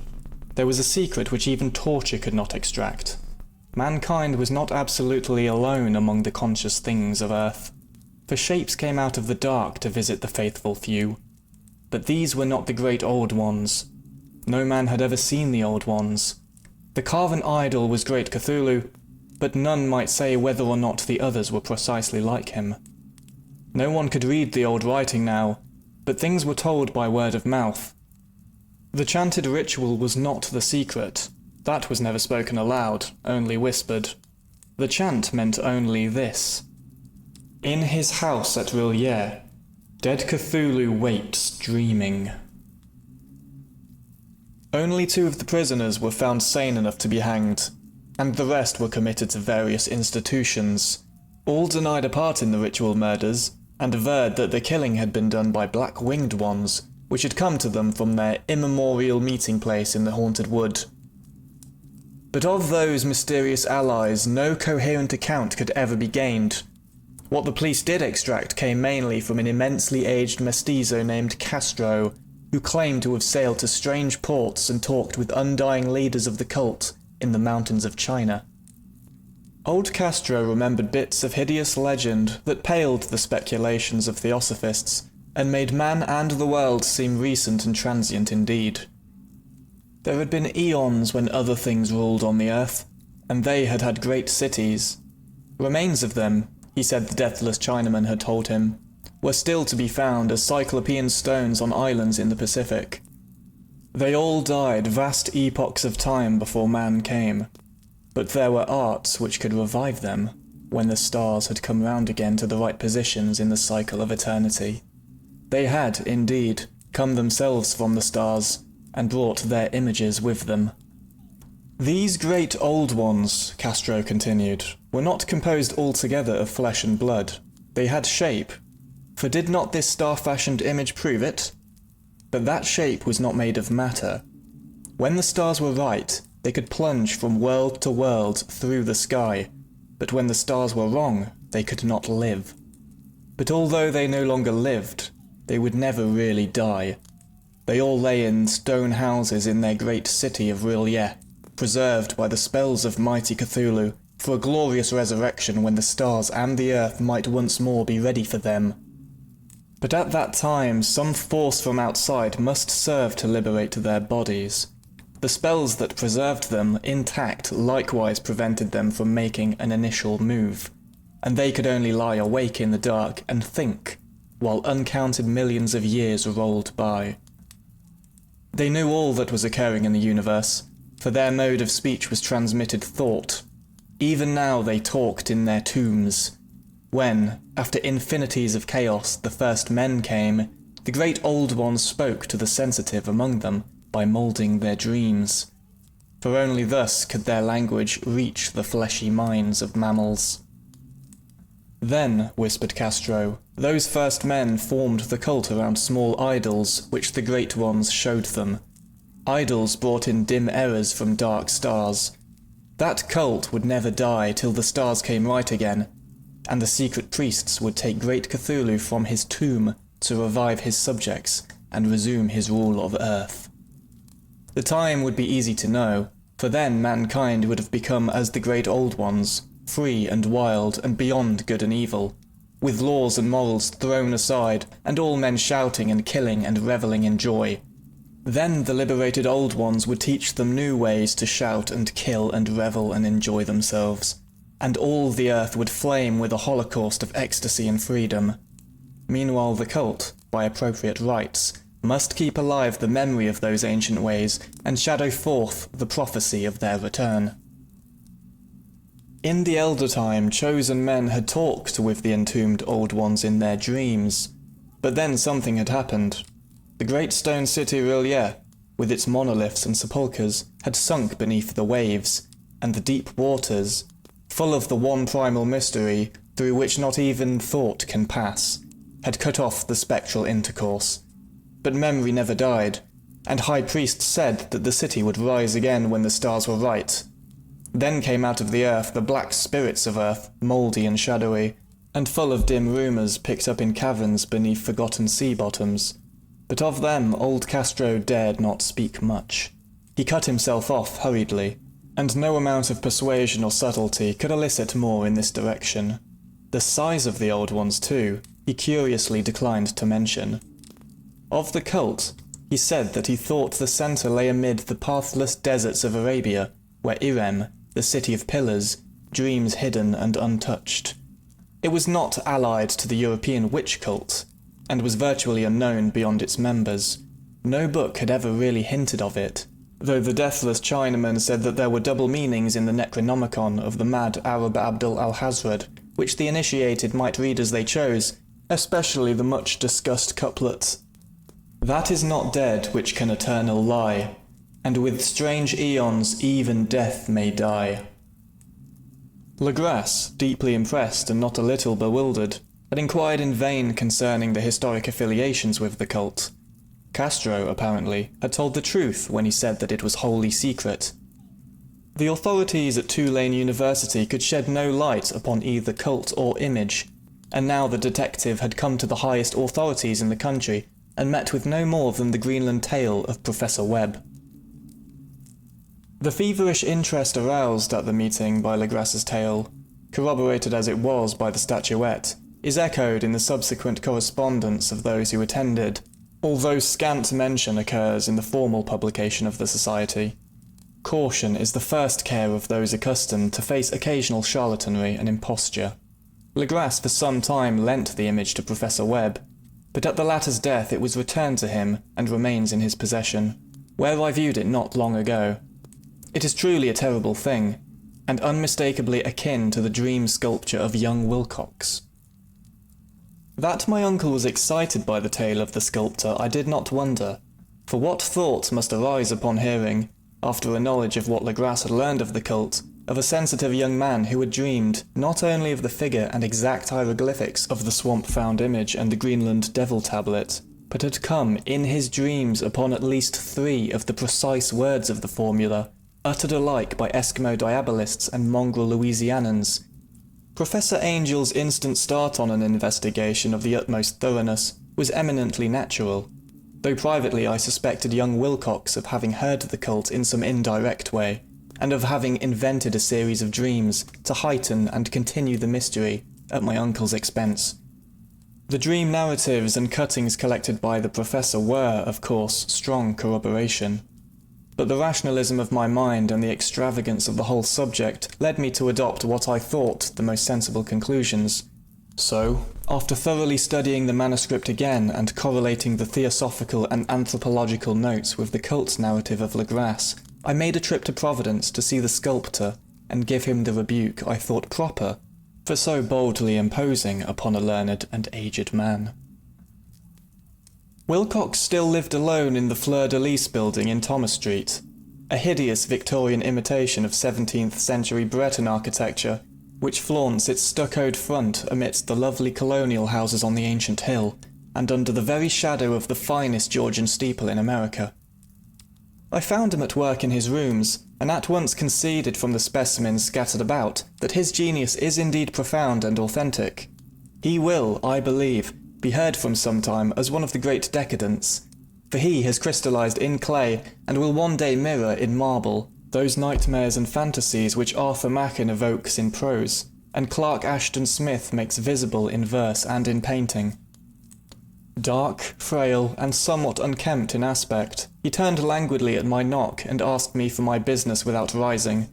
There was a secret which even torture could not extract. Mankind was not absolutely alone among the conscious things of Earth, for shapes came out of the dark to visit the faithful few. But these were not the great old ones. No man had ever seen the old ones. The carven idol was great Cthulhu, but none might say whether or not the others were precisely like him. No one could read the old writing now, but things were told by word of mouth. The chanted ritual was not the secret. That was never spoken aloud, only whispered. The chant meant only this. In his house at Rillier, dead Cthulhu waits dreaming. Only 2 of the prisoners were found sane enough to be hanged, and the rest were committed to various institutions. All denied a part in the ritual murders, and averred that the killing had been done by black-winged ones, which had come to them from their immemorial meeting place in the haunted wood. But of those mysterious allies, no coherent account could ever be gained. What the police did extract came mainly from an immensely aged mestizo named Castro, who claimed to have sailed to strange ports and talked with undying leaders of the cult in the mountains of China. Old Castro remembered bits of hideous legend that paled the speculations of theosophists, and made man and the world seem recent and transient indeed. There had been eons when other things ruled on the earth, and they had had great cities. Remains of them, he said the deathless Chinaman had told him, were still to be found as cyclopean stones on islands in the Pacific. They all died vast epochs of time before man came, but there were arts which could revive them when the stars had come round again to the right positions in the cycle of eternity. They had, indeed, come themselves from the stars, and brought their images with them. These great old ones, Castro continued, were not composed altogether of flesh and blood. They had shape, for did not this star-fashioned image prove it? But that shape was not made of matter. When the stars were right, they could plunge from world to world through the sky, but when the stars were wrong, they could not live. But although they no longer lived, they would never really die. They all lay in stone houses in their great city of Rillier, preserved by the spells of mighty Cthulhu, for a glorious resurrection when the stars and the earth might once more be ready for them. But at that time, some force from outside must serve to liberate their bodies. The spells that preserved them intact likewise prevented them from making an initial move, and they could only lie awake in the dark and think, while uncounted millions of years rolled by. They knew all that was occurring in the universe, for their mode of speech was transmitted thought. Even now they talked in their tombs. When, after infinities of chaos, the first men came, the great old ones spoke to the sensitive among them by moulding their dreams. For only thus could their language reach the fleshy minds of mammals. Then, whispered Castro, those first men formed the cult around small idols which the great ones showed them. Idols brought in dim errors from dark stars. That cult would never die till the stars came right again, and the secret priests would take great Cthulhu from his tomb to revive his subjects and resume his rule of Earth. The time would be easy to know, for then mankind would have become as the great old ones, free and wild and beyond good and evil, with laws and morals thrown aside and all men shouting and killing and revelling in joy. Then the liberated old ones would teach them new ways to shout and kill and revel and enjoy themselves, and all the earth would flame with a holocaust of ecstasy and freedom. Meanwhile the cult, by appropriate rites, must keep alive the memory of those ancient ways and shadow forth the prophecy of their return. In the elder time, chosen men had talked with the entombed old ones in their dreams, but then something had happened. The great stone city Rillier, with its monoliths and sepulchres, had sunk beneath the waves, and the deep waters, full of the one primal mystery through which not even thought can pass, had cut off the spectral intercourse. But memory never died, and high priests said that the city would rise again when the stars were right. Then came out of the earth the black spirits of earth, mouldy and shadowy, and full of dim rumours picked up in caverns beneath forgotten sea bottoms. But of them old Castro dared not speak much. He cut himself off hurriedly, and no amount of persuasion or subtlety could elicit more in this direction. The size of the old ones, too, he curiously declined to mention. Of the cult, he said that he thought the centre lay amid the pathless deserts of Arabia, where Irem, the city of pillars, dreams hidden and untouched. It was not allied to the European witch cult, and was virtually unknown beyond its members. No book had ever really hinted of it, though the deathless Chinaman said that there were double meanings in the Necronomicon of the mad Arab Abdul al-Hazred, which the initiated might read as they chose, especially the much-discussed couplet, "That is not dead which can eternal lie, and with strange aeons even death may die." Legrasse, deeply impressed and not a little bewildered, had inquired in vain concerning the historic affiliations with the cult. Castro, apparently, had told the truth when he said that it was wholly secret. The authorities at Tulane University could shed no light upon either cult or image, and now the detective had come to the highest authorities in the country and met with no more than the Greenland tale of Professor Webb. The feverish interest aroused at the meeting by Legrasse's tale, corroborated as it was by the statuette, is echoed in the subsequent correspondence of those who attended, although scant mention occurs in the formal publication of the society. Caution is the first care of those accustomed to face occasional charlatanry and imposture. Legrasse for some time lent the image to Professor Webb, but at the latter's death it was returned to him and remains in his possession, where I viewed it not long ago. It is truly a terrible thing, and unmistakably akin to the dream sculpture of young Wilcox. That my uncle was excited by the tale of the sculptor I did not wonder, for what thought must arise upon hearing, after a knowledge of what Legrasse had learned of the cult, of a sensitive young man who had dreamed not only of the figure and exact hieroglyphics of the swamp-found image and the Greenland devil tablet, but had come in his dreams upon at least 3 of the precise words of the formula, uttered alike by Eskimo diabolists and mongrel Louisianans. Professor Angel's instant start on an investigation of the utmost thoroughness was eminently natural, though privately I suspected young Wilcox of having heard the cult in some indirect way, and of having invented a series of dreams to heighten and continue the mystery at my uncle's expense. The dream narratives and cuttings collected by the professor were, of course, strong corroboration. But the rationalism of my mind and the extravagance of the whole subject led me to adopt what I thought the most sensible conclusions. So, after thoroughly studying the manuscript again and correlating the theosophical and anthropological notes with the cult narrative of Legrasse, I made a trip to Providence to see the sculptor and give him the rebuke I thought proper for so boldly imposing upon a learned and aged man. Wilcox still lived alone in the Fleur-de-Lis building in Thomas Street, a hideous Victorian imitation of 17th century Breton architecture, which flaunts its stuccoed front amidst the lovely colonial houses on the ancient hill, and under the very shadow of the finest Georgian steeple in America. I found him at work in his rooms, and at once conceded from the specimens scattered about that his genius is indeed profound and authentic. He will, I believe, be heard from sometime as one of the great decadents, for he has crystallized in clay and will one day mirror in marble those nightmares and fantasies which Arthur Machen evokes in prose, and Clark Ashton Smith makes visible in verse and in painting. Dark, frail, and somewhat unkempt in aspect, he turned languidly at my knock and asked me for my business without rising.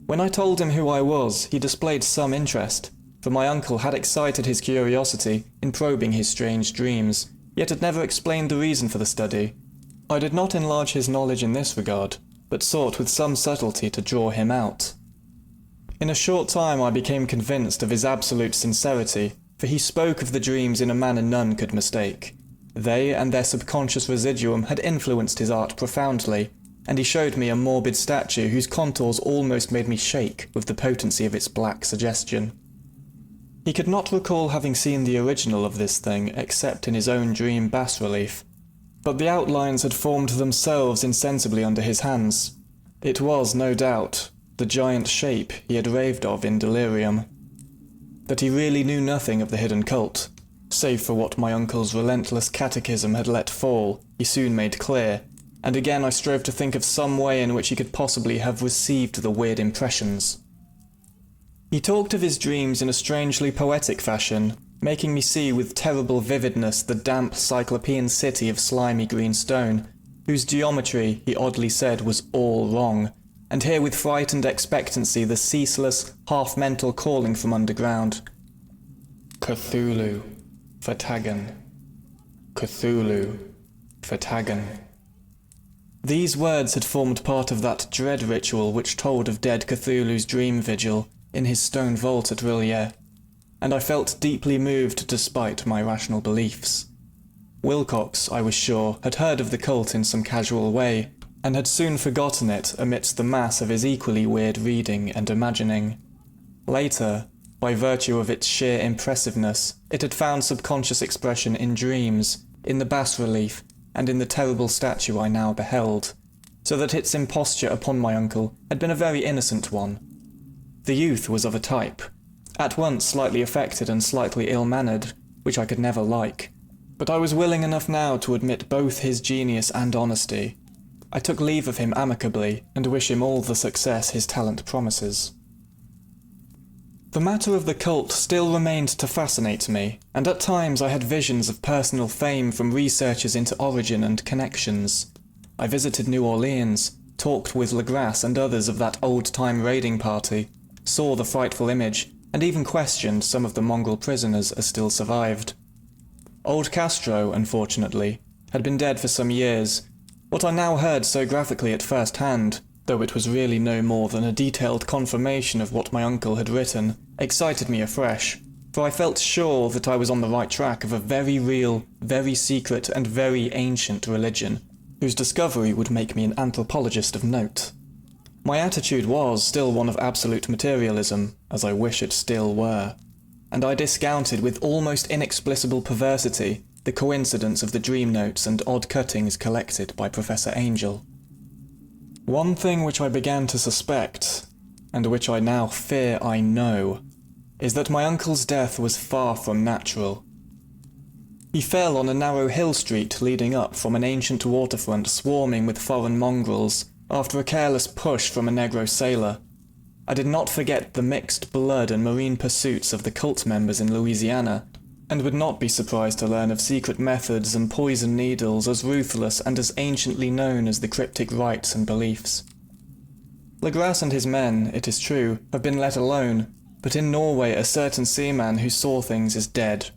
When I told him who I was, he displayed some interest, for my uncle had excited his curiosity in probing his strange dreams, yet had never explained the reason for the study. I did not enlarge his knowledge in this regard, but sought with some subtlety to draw him out. In a short time I became convinced of his absolute sincerity, for he spoke of the dreams in a manner none could mistake. They and their subconscious residuum had influenced his art profoundly, and he showed me a morbid statue whose contours almost made me shake with the potency of its black suggestion. He could not recall having seen the original of this thing except in his own dream bas-relief, but the outlines had formed themselves insensibly under his hands. It was, no doubt, the giant shape he had raved of in delirium. That he really knew nothing of the hidden cult, save for what my uncle's relentless catechism had let fall, he soon made clear, and again I strove to think of some way in which he could possibly have received the weird impressions. He talked of his dreams in a strangely poetic fashion, making me see with terrible vividness the damp cyclopean city of slimy green stone, whose geometry, he oddly said, was all wrong, and hear with frightened expectancy the ceaseless, half-mental calling from underground. Cthulhu, Vertagen. Cthulhu, Vertagen. These words had formed part of that dread ritual which told of dead Cthulhu's dream vigil in his stone vault at R'lyeh, and I felt deeply moved despite my rational beliefs. Wilcox, I was sure, had heard of the cult in some casual way, and had soon forgotten it amidst the mass of his equally weird reading and imagining. Later, by virtue of its sheer impressiveness, it had found subconscious expression in dreams, in the bas-relief, and in the terrible statue I now beheld, so that its imposture upon my uncle had been a very innocent one. The youth was of a type, at once slightly affected and slightly ill-mannered, which I could never like, but I was willing enough now to admit both his genius and honesty. I took leave of him amicably, and wish him all the success his talent promises. The matter of the cult still remained to fascinate me, and at times I had visions of personal fame from researches into origin and connections. I visited New Orleans, talked with Legrasse and others of that old-time raiding party, saw the frightful image, and even questioned some of the mongrel prisoners as still survived. Old Castro, unfortunately, had been dead for some years. What I now heard so graphically at first hand, though it was really no more than a detailed confirmation of what my uncle had written, excited me afresh, for I felt sure that I was on the right track of a very real, very secret, and very ancient religion, whose discovery would make me an anthropologist of note. My attitude was still one of absolute materialism, as I wish it still were, and I discounted with almost inexplicable perversity the coincidence of the dream notes and odd cuttings collected by Professor Angel. One thing which I began to suspect, and which I now fear I know, is that my uncle's death was far from natural. He fell on a narrow hill street leading up from an ancient waterfront swarming with foreign mongrels after a careless push from a Negro sailor. I did not forget the mixed blood and marine pursuits of the cult members in Louisiana, and would not be surprised to learn of secret methods and poison needles as ruthless and as anciently known as the cryptic rites and beliefs. Legrasse and his men, it is true, have been let alone, but in Norway a certain seaman who saw things is dead.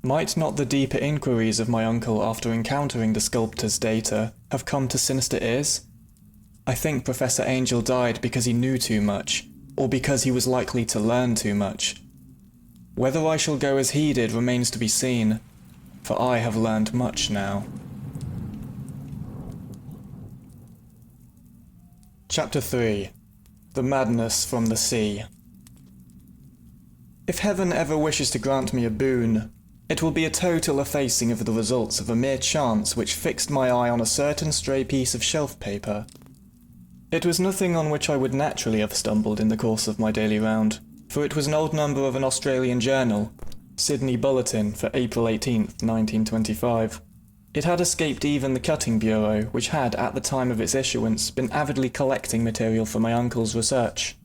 Might not the deeper inquiries of my uncle after encountering the sculptor's data have come to sinister ears? I think Professor Angel died because he knew too much, or because he was likely to learn too much. Whether I shall go as he did remains to be seen, for I have learned much now. Chapter 3. The Madness from the Sea. If heaven ever wishes to grant me a boon, it will be a total effacing of the results of a mere chance which fixed my eye on a certain stray piece of shelf paper. It was nothing on which I would naturally have stumbled in the course of my daily round, for it was an old number of an Australian journal, Sydney Bulletin for April 18th, 1925. It had escaped even the cutting bureau, which had, at the time of its issuance, been avidly collecting material for my uncle's research.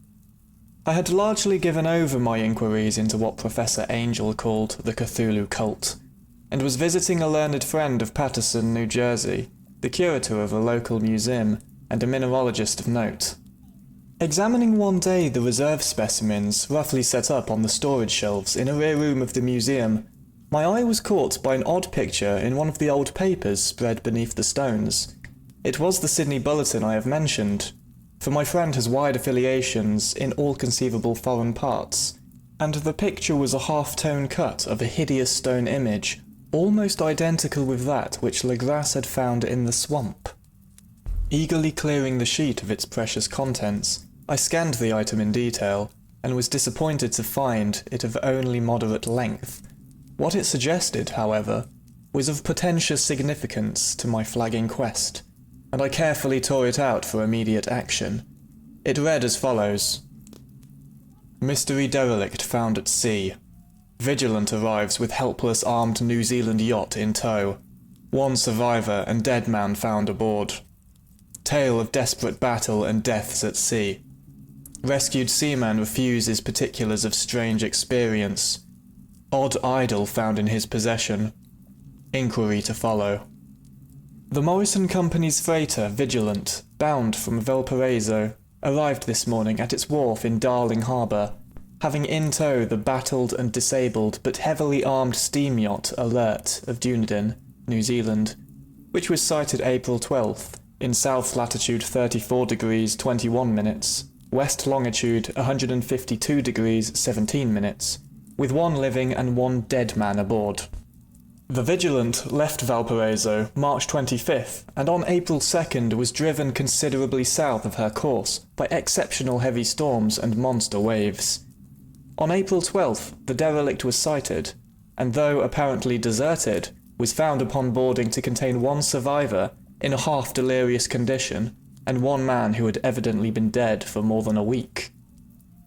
I had largely given over my inquiries into what Professor Angel called the Cthulhu cult, and was visiting a learned friend of Paterson, New Jersey, the curator of a local museum, and a mineralogist of note. Examining one day the reserve specimens roughly set up on the storage shelves in a rear room of the museum, my eye was caught by an odd picture in one of the old papers spread beneath the stones. It was the Sydney Bulletin I have mentioned, for my friend has wide affiliations in all conceivable foreign parts, and the picture was a half-tone cut of a hideous stone image, almost identical with that which Legrasse had found in the swamp. Eagerly clearing the sheet of its precious contents, I scanned the item in detail, and was disappointed to find it of only moderate length. What it suggested, however, was of portentous significance to my flagging quest, and I carefully tore it out for immediate action. It read as follows: Mystery derelict found at sea. Vigilant arrives with helpless armed New Zealand yacht in tow. One survivor and dead man found aboard. Tale of desperate battle and deaths at sea. Rescued seaman refuses particulars of strange experience. Odd idol found in his possession. Inquiry to follow. The Morrison Company's freighter, Vigilant, bound from Valparaiso, arrived this morning at its wharf in Darling Harbour, having in tow the battled and disabled but heavily armed steam yacht Alert of Dunedin, New Zealand, which was sighted April 12th, in south latitude 34 degrees 21 minutes, west longitude 152 degrees 17 minutes, with 1 living and 1 dead man aboard. The Vigilant left Valparaiso March 25th and on April 2nd was driven considerably south of her course by exceptional heavy storms and monster waves. On April 12th, the derelict was sighted, and though apparently deserted, was found upon boarding to contain 1 survivor in a half-delirious condition and 1 man who had evidently been dead for more than a week.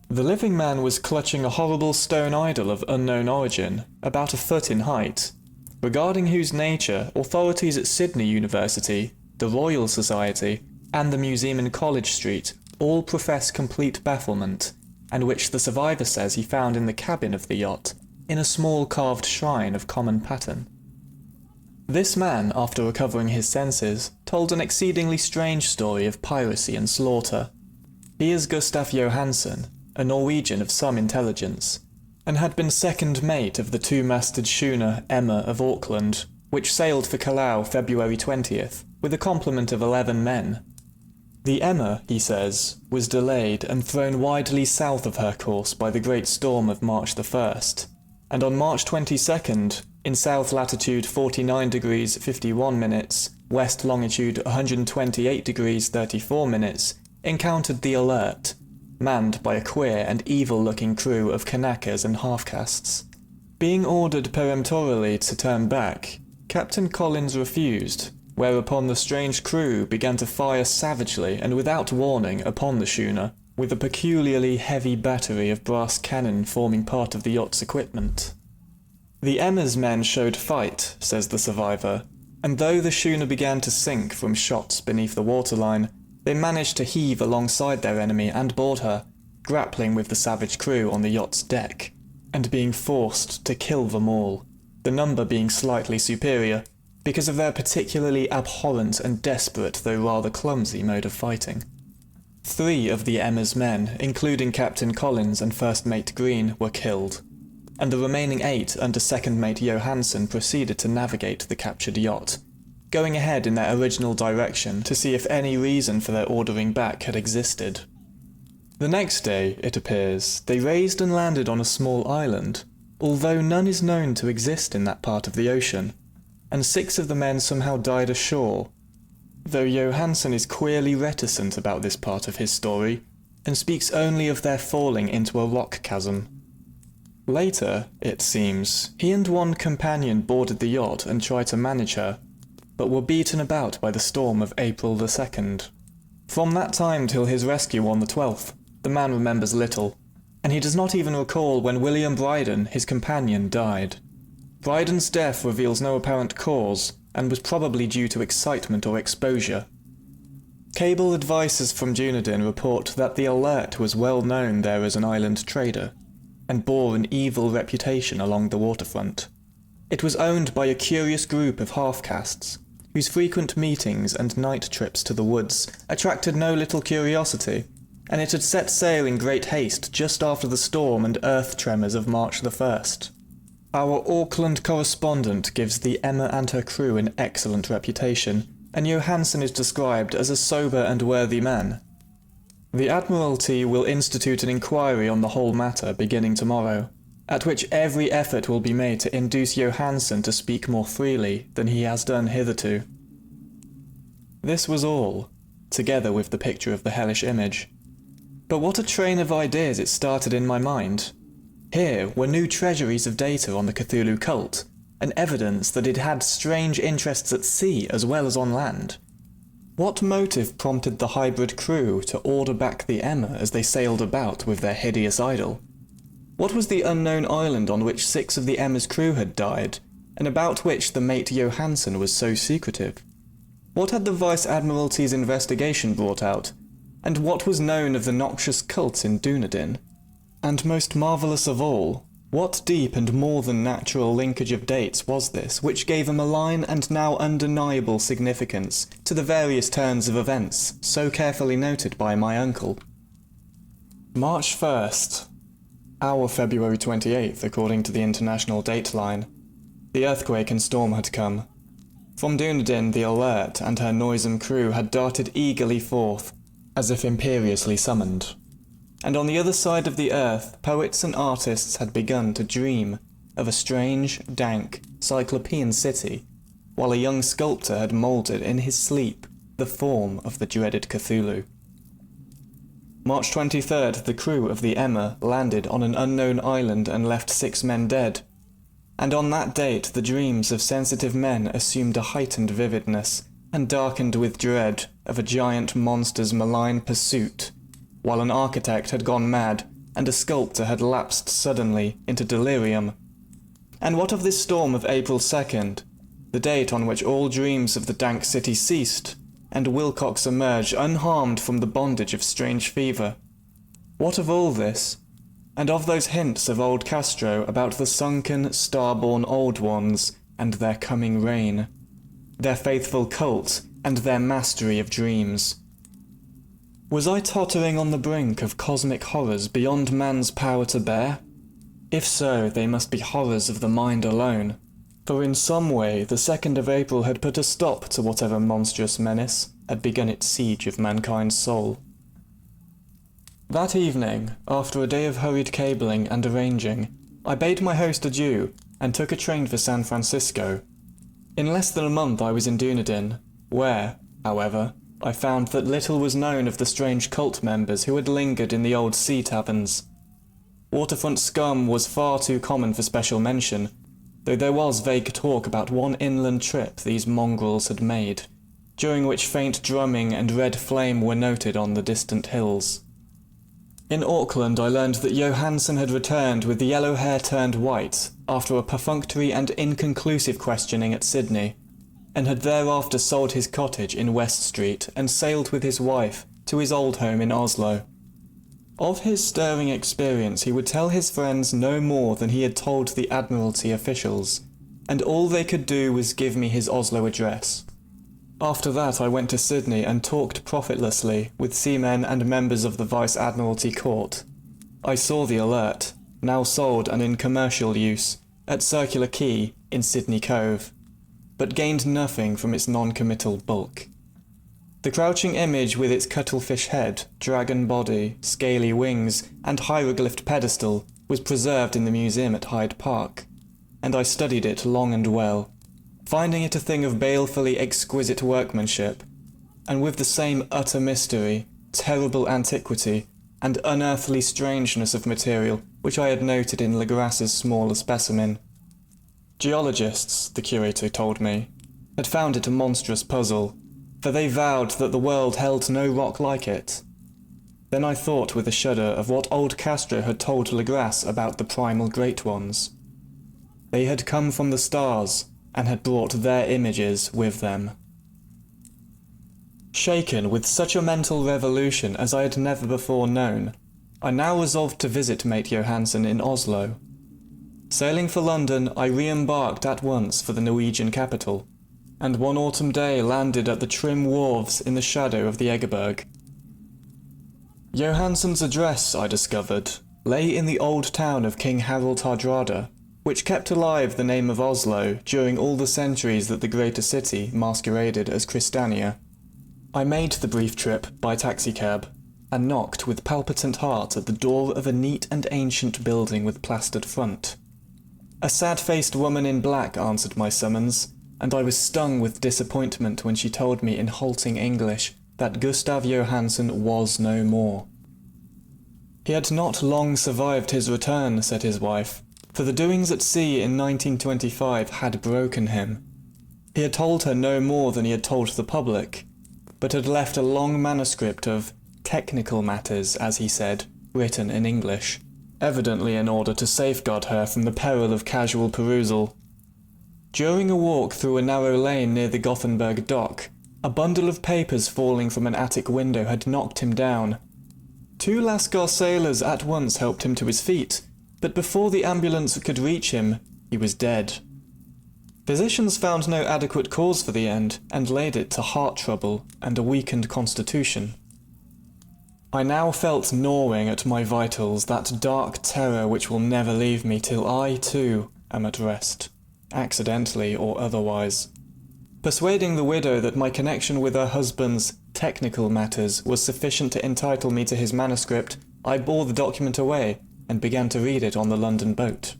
The living man was clutching a horrible stone idol of unknown origin, about a foot in height, regarding whose nature authorities at Sydney University, the Royal Society, and the museum in College Street all profess complete bafflement, and which the survivor says he found in the cabin of the yacht, in a small carved shrine of common pattern. This man, after recovering his senses, told an exceedingly strange story of piracy and slaughter. He is Gustaf Johansson, a Norwegian of some intelligence, and had been second mate of the 2-masted schooner Emma of Auckland, which sailed for Callao February 20th, with a complement of 11 men. The Emma, he says, was delayed and thrown widely south of her course by the great storm of March the 1st, and on March 22nd, in south latitude 49 degrees 51 minutes, west longitude 128 degrees 34 minutes, encountered the Alert, manned by a queer and evil-looking crew of Kanakas and half-castes. Being ordered peremptorily to turn back, Captain Collins refused, whereupon the strange crew began to fire savagely and without warning upon the schooner, with a peculiarly heavy battery of brass cannon forming part of the yacht's equipment. The Emma's men showed fight, says the survivor, and though the schooner began to sink from shots beneath the waterline, they managed to heave alongside their enemy and board her, grappling with the savage crew on the yacht's deck, and being forced to kill them all, the number being slightly superior, because of their particularly abhorrent and desperate though rather clumsy mode of fighting. 3 of the Emma's men, including Captain Collins and First Mate Green, were killed, and the remaining 8 under Second Mate Johansson proceeded to navigate the captured yacht, going ahead in their original direction to see if any reason for their ordering back had existed. The next day, it appears, they raised and landed on a small island, although none is known to exist in that part of the ocean, and 6 of the men somehow died ashore, though Johansson is queerly reticent about this part of his story, and speaks only of their falling into a rock chasm. Later, it seems, he and 1 companion boarded the yacht and tried to manage her, but were beaten about by the storm of April the 2nd. From that time till his rescue on the 12th, the man remembers little, and he does not even recall when William Bryden, his companion, died. Bryden's death reveals no apparent cause, and was probably due to excitement or exposure. Cable advices from Dunedin report that the Alert was well known there as an island trader, and bore an evil reputation along the waterfront. It was owned by a curious group of half-castes, whose frequent meetings and night trips to the woods attracted no little curiosity, and it had set sail in great haste just after the storm and earth tremors of March the 1st. Our Auckland correspondent gives the Emma and her crew an excellent reputation, and Johansson is described as a sober and worthy man. The Admiralty will institute an inquiry on the whole matter beginning tomorrow, at which every effort will be made to induce Johansson to speak more freely than he has done hitherto. This was all, together with the picture of the hellish image. But what a train of ideas it started in my mind. Here were new treasuries of data on the Cthulhu cult, and evidence that it had strange interests at sea as well as on land. What motive prompted the hybrid crew to order back the Emma as they sailed about with their hideous idol? What was the unknown island on which 6 of the Emma's crew had died, and about which the mate Johansson was so secretive? What had the Vice-Admiralty's investigation brought out, and what was known of the noxious cult in Dunedin? And most marvellous of all, what deep and more than natural linkage of dates was this which gave a malign and now undeniable significance to the various turns of events so carefully noted by my uncle? March 1st. Our February 28th, according to the international dateline. The earthquake and storm had come. From Dunedin the Alert and her noisome crew had darted eagerly forth, as if imperiously summoned. And on the other side of the earth, poets and artists had begun to dream of a strange, dank, cyclopean city, while a young sculptor had moulded in his sleep the form of the dreaded Cthulhu. March 23rd, the crew of the Emma landed on an unknown island and left 6 men dead. And on that date the dreams of sensitive men assumed a heightened vividness, and darkened with dread of a giant monster's malign pursuit, while an architect had gone mad, and a sculptor had lapsed suddenly into delirium. And what of this storm of April 2nd, the date on which all dreams of the dank city ceased, and Wilcox emerged unharmed from the bondage of strange fever? What of all this? And of those hints of old Castro about the sunken, star-born old ones and their coming reign, their faithful cult and their mastery of dreams? Was I tottering on the brink of cosmic horrors beyond man's power to bear? If so, they must be horrors of the mind alone, for in some way the 2nd of April had put a stop to whatever monstrous menace had begun its siege of mankind's soul. That evening, after a day of hurried cabling and arranging, I bade my host adieu and took a train for San Francisco. In less than a month I was in Dunedin, where, however, I found that little was known of the strange cult members who had lingered in the old sea taverns. Waterfront scum was far too common for special mention, though there was vague talk about one inland trip these mongrels had made, during which faint drumming and red flame were noted on the distant hills. In Auckland I learned that Johansson had returned with the yellow hair turned white after a perfunctory and inconclusive questioning at Sydney, and had thereafter sold his cottage in West Street and sailed with his wife to his old home in Oslo. Of his stirring experience he would tell his friends no more than he had told the Admiralty officials, and all they could do was give me his Oslo address. After that I went to Sydney and talked profitlessly with seamen and members of the Vice Admiralty Court. I saw the Alert, now sold and in commercial use, at Circular Quay in Sydney Cove, but gained nothing from its non-committal bulk. The crouching image with its cuttlefish head, dragon body, scaly wings, and hieroglyphed pedestal was preserved in the museum at Hyde Park, and I studied it long and well, finding it a thing of balefully exquisite workmanship, and with the same utter mystery, terrible antiquity, and unearthly strangeness of material which I had noted in Legrasse's smaller specimen. Geologists, the curator told me, had found it a monstrous puzzle, for they vowed that the world held no rock like it. Then I thought with a shudder of what old Castro had told Legrasse about the primal Great Ones. They had come from the stars, and had brought their images with them. Shaken with such a mental revolution as I had never before known, I now resolved to visit mate Johansson in Oslo. Sailing for London, I re-embarked at once for the Norwegian capital, and one autumn day landed at the trim wharves in the shadow of the Egeberg. Johansson's address, I discovered, lay in the old town of King Harald Hardrada, which kept alive the name of Oslo during all the centuries that the greater city masqueraded as Christiania. I made the brief trip by taxicab, and knocked with palpitant heart at the door of a neat and ancient building with plastered front. A sad-faced woman in black answered my summons, and I was stung with disappointment when she told me in halting English that Gustav Johansson was no more. He had not long survived his return, said his wife, for the doings at sea in 1925 had broken him. He had told her no more than he had told the public, but had left a long manuscript of technical matters, as he said, written in English, evidently in order to safeguard her from the peril of casual perusal. During a walk through a narrow lane near the Gothenburg dock, a bundle of papers falling from an attic window had knocked him down. 2 Lascar sailors at once helped him to his feet, but before the ambulance could reach him, he was dead. Physicians found no adequate cause for the end, and laid it to heart trouble and a weakened constitution. I now felt gnawing at my vitals that dark terror which will never leave me till I, too, am at rest, accidentally or otherwise. Persuading the widow that my connection with her husband's technical matters was sufficient to entitle me to his manuscript, I bore the document away and began to read it on the London boat.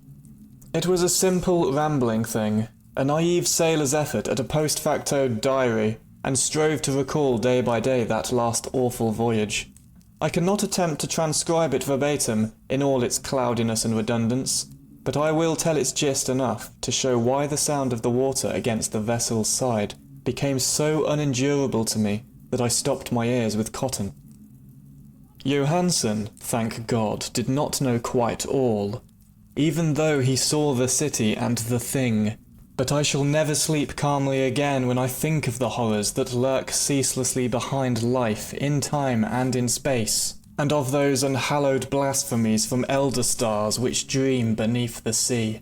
It was a simple, rambling thing, a naive sailor's effort at a post facto diary, and strove to recall day by day that last awful voyage. I cannot attempt to transcribe it verbatim in all its cloudiness and redundance, but I will tell its gist enough to show why the sound of the water against the vessel's side became so unendurable to me that I stopped my ears with cotton. Johansen, thank God, did not know quite all, even though he saw the city and the thing. But I shall never sleep calmly again when I think of the horrors that lurk ceaselessly behind life, in time and in space, and of those unhallowed blasphemies from elder stars which dream beneath the sea,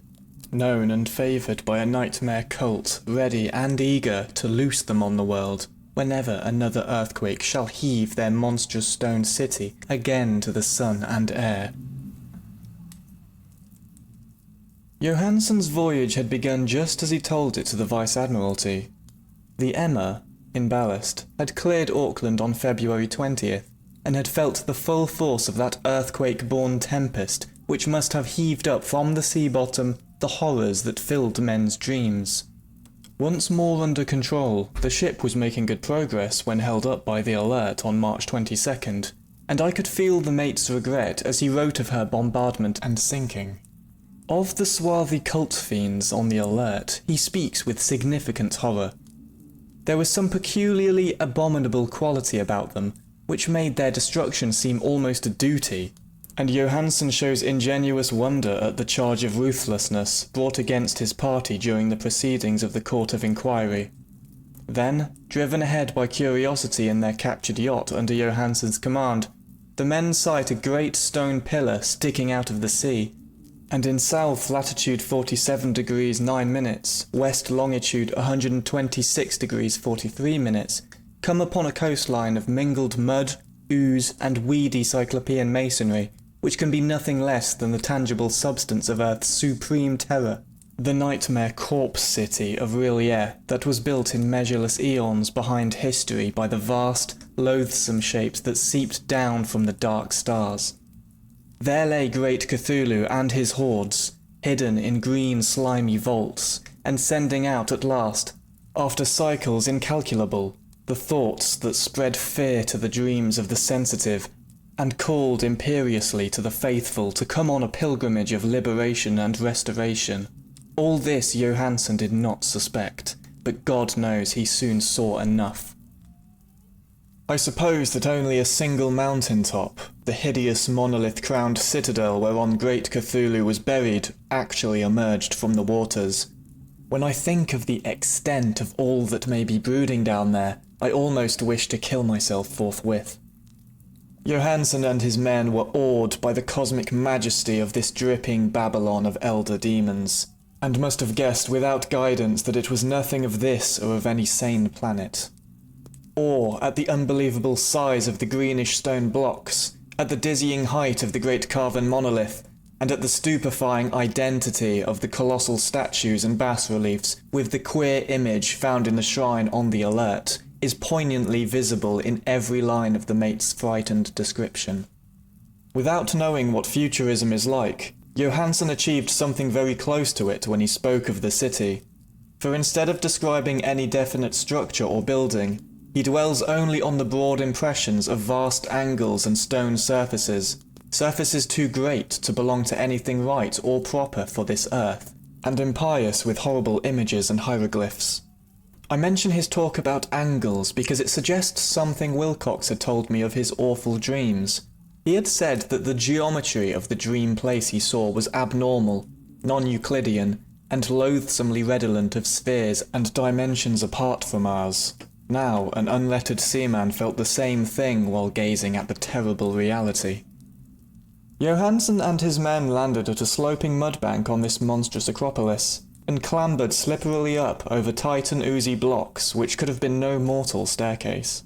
known and favoured by a nightmare cult, ready and eager to loose them on the world, whenever another earthquake shall heave their monstrous stone city again to the sun and air. Johansen's voyage had begun just as he told it to the Vice-Admiralty. The Emma, in ballast, had cleared Auckland on February 20th, and had felt the full force of that earthquake-born tempest which must have heaved up from the sea bottom the horrors that filled men's dreams. Once more under control, the ship was making good progress when held up by the Alert on March 22nd, and I could feel the mate's regret as he wrote of her bombardment and sinking. Of the swarthy cult fiends on the Alert, he speaks with significant horror. There was some peculiarly abominable quality about them, which made their destruction seem almost a duty, and Johansen shows ingenuous wonder at the charge of ruthlessness brought against his party during the proceedings of the Court of Inquiry. Then, driven ahead by curiosity in their captured yacht under Johansen's command, the men sight a great stone pillar sticking out of the sea, and in south latitude 47 degrees 9 minutes, west longitude 126 degrees 43 minutes, come upon a coastline of mingled mud, ooze, and weedy Cyclopean masonry, which can be nothing less than the tangible substance of Earth's supreme terror, the nightmare corpse city of Rillier that was built in measureless eons behind history by the vast, loathsome shapes that seeped down from the dark stars. There lay great Cthulhu and his hordes, hidden in green slimy vaults, and sending out at last, after cycles incalculable, the thoughts that spread fear to the dreams of the sensitive, and called imperiously to the faithful to come on a pilgrimage of liberation and restoration. All this Johansen did not suspect, but God knows he soon saw enough. I suppose that only a single mountain top, the hideous monolith-crowned citadel whereon great Cthulhu was buried, actually emerged from the waters. When I think of the extent of all that may be brooding down there, I almost wish to kill myself forthwith. Johansen and his men were awed by the cosmic majesty of this dripping Babylon of elder demons, and must have guessed without guidance that it was nothing of this or of any sane planet. Or at the unbelievable size of the greenish stone blocks, at the dizzying height of the great carven monolith, and at the stupefying identity of the colossal statues and bas-reliefs, with the queer image found in the shrine on the Alert, is poignantly visible in every line of the mate's frightened description. Without knowing what futurism is like, Johansen achieved something very close to it when he spoke of the city, for instead of describing any definite structure or building, he dwells only on the broad impressions of vast angles and stone surfaces, surfaces too great to belong to anything right or proper for this earth, and impious with horrible images and hieroglyphs. I mention his talk about angles because it suggests something Wilcox had told me of his awful dreams. He had said that the geometry of the dream place he saw was abnormal, non-Euclidean, and loathsomely redolent of spheres and dimensions apart from ours. Now, an unlettered seaman felt the same thing while gazing at the terrible reality. Johansen and his men landed at a sloping mudbank on this monstrous acropolis, and clambered slipperily up over tight and oozy blocks which could have been no mortal staircase.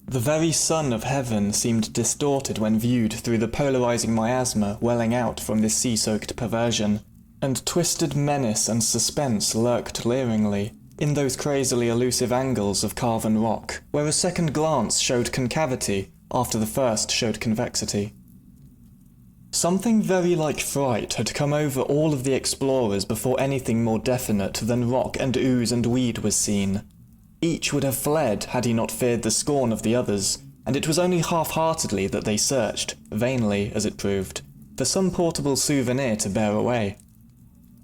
The very sun of heaven seemed distorted when viewed through the polarizing miasma welling out from this sea-soaked perversion, and twisted menace and suspense lurked leeringly, in those crazily elusive angles of carven rock, where a second glance showed concavity after the first showed convexity. Something very like fright had come over all of the explorers before anything more definite than rock and ooze and weed was seen. Each would have fled had he not feared the scorn of the others, and it was only half-heartedly that they searched, vainly as it proved, for some portable souvenir to bear away.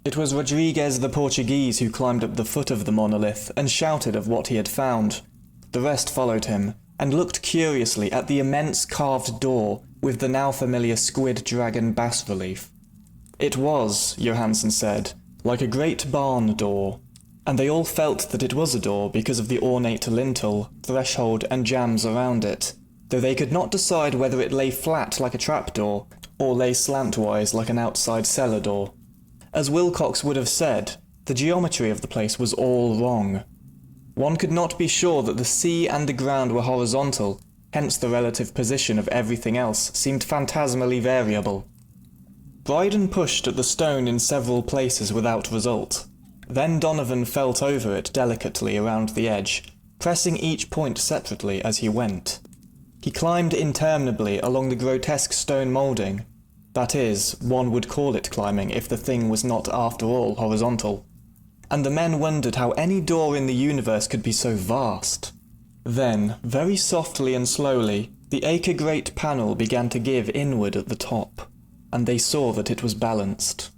It was Rodriguez the Portuguese who climbed up the foot of the monolith and shouted of what he had found. The rest followed him, and looked curiously at the immense carved door with the now familiar squid dragon bas-relief. It was, Johansen said, like a great barn door, and they all felt that it was a door because of the ornate lintel, threshold and jambs around it, though they could not decide whether it lay flat like a trapdoor, or lay slantwise like an outside cellar door. As Wilcox would have said, the geometry of the place was all wrong. One could not be sure that the sea and the ground were horizontal, hence the relative position of everything else seemed phantasmally variable. Bryden pushed at the stone in several places without result. Then Donovan felt over it delicately around the edge, pressing each point separately as he went. He climbed interminably along the grotesque stone moulding. That is, one would call it climbing if the thing was not after all horizontal. And the men wondered how any door in the universe could be so vast. Then, very softly and slowly, the acre-great panel began to give inward at the top, and they saw that it was balanced.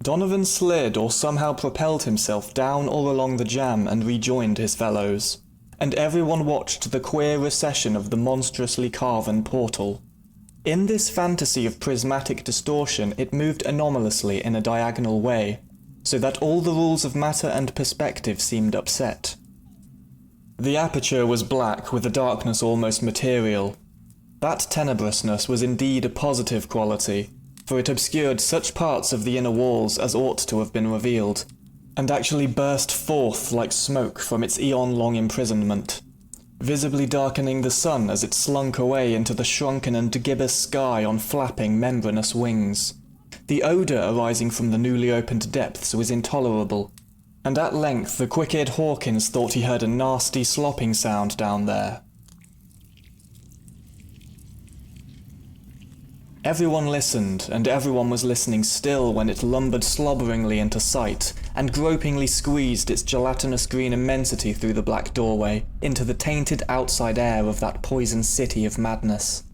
Donovan slid or somehow propelled himself down or along the jamb and rejoined his fellows, and everyone watched the queer recession of the monstrously carven portal. In this fantasy of prismatic distortion it moved anomalously in a diagonal way, so that all the rules of matter and perspective seemed upset. The aperture was black with a darkness almost material. That tenebrousness was indeed a positive quality, for it obscured such parts of the inner walls as ought to have been revealed, and actually burst forth like smoke from its eon-long imprisonment, visibly darkening the sun as it slunk away into the shrunken and gibbous sky on flapping membranous wings. The odour arising from the newly opened depths was intolerable, and at length the quick-eared Hawkins thought he heard a nasty slopping sound down there. Everyone listened, and everyone was listening still when it lumbered slobberingly into sight, and gropingly squeezed its gelatinous green immensity through the black doorway, into the tainted outside air of that poisoned city of madness.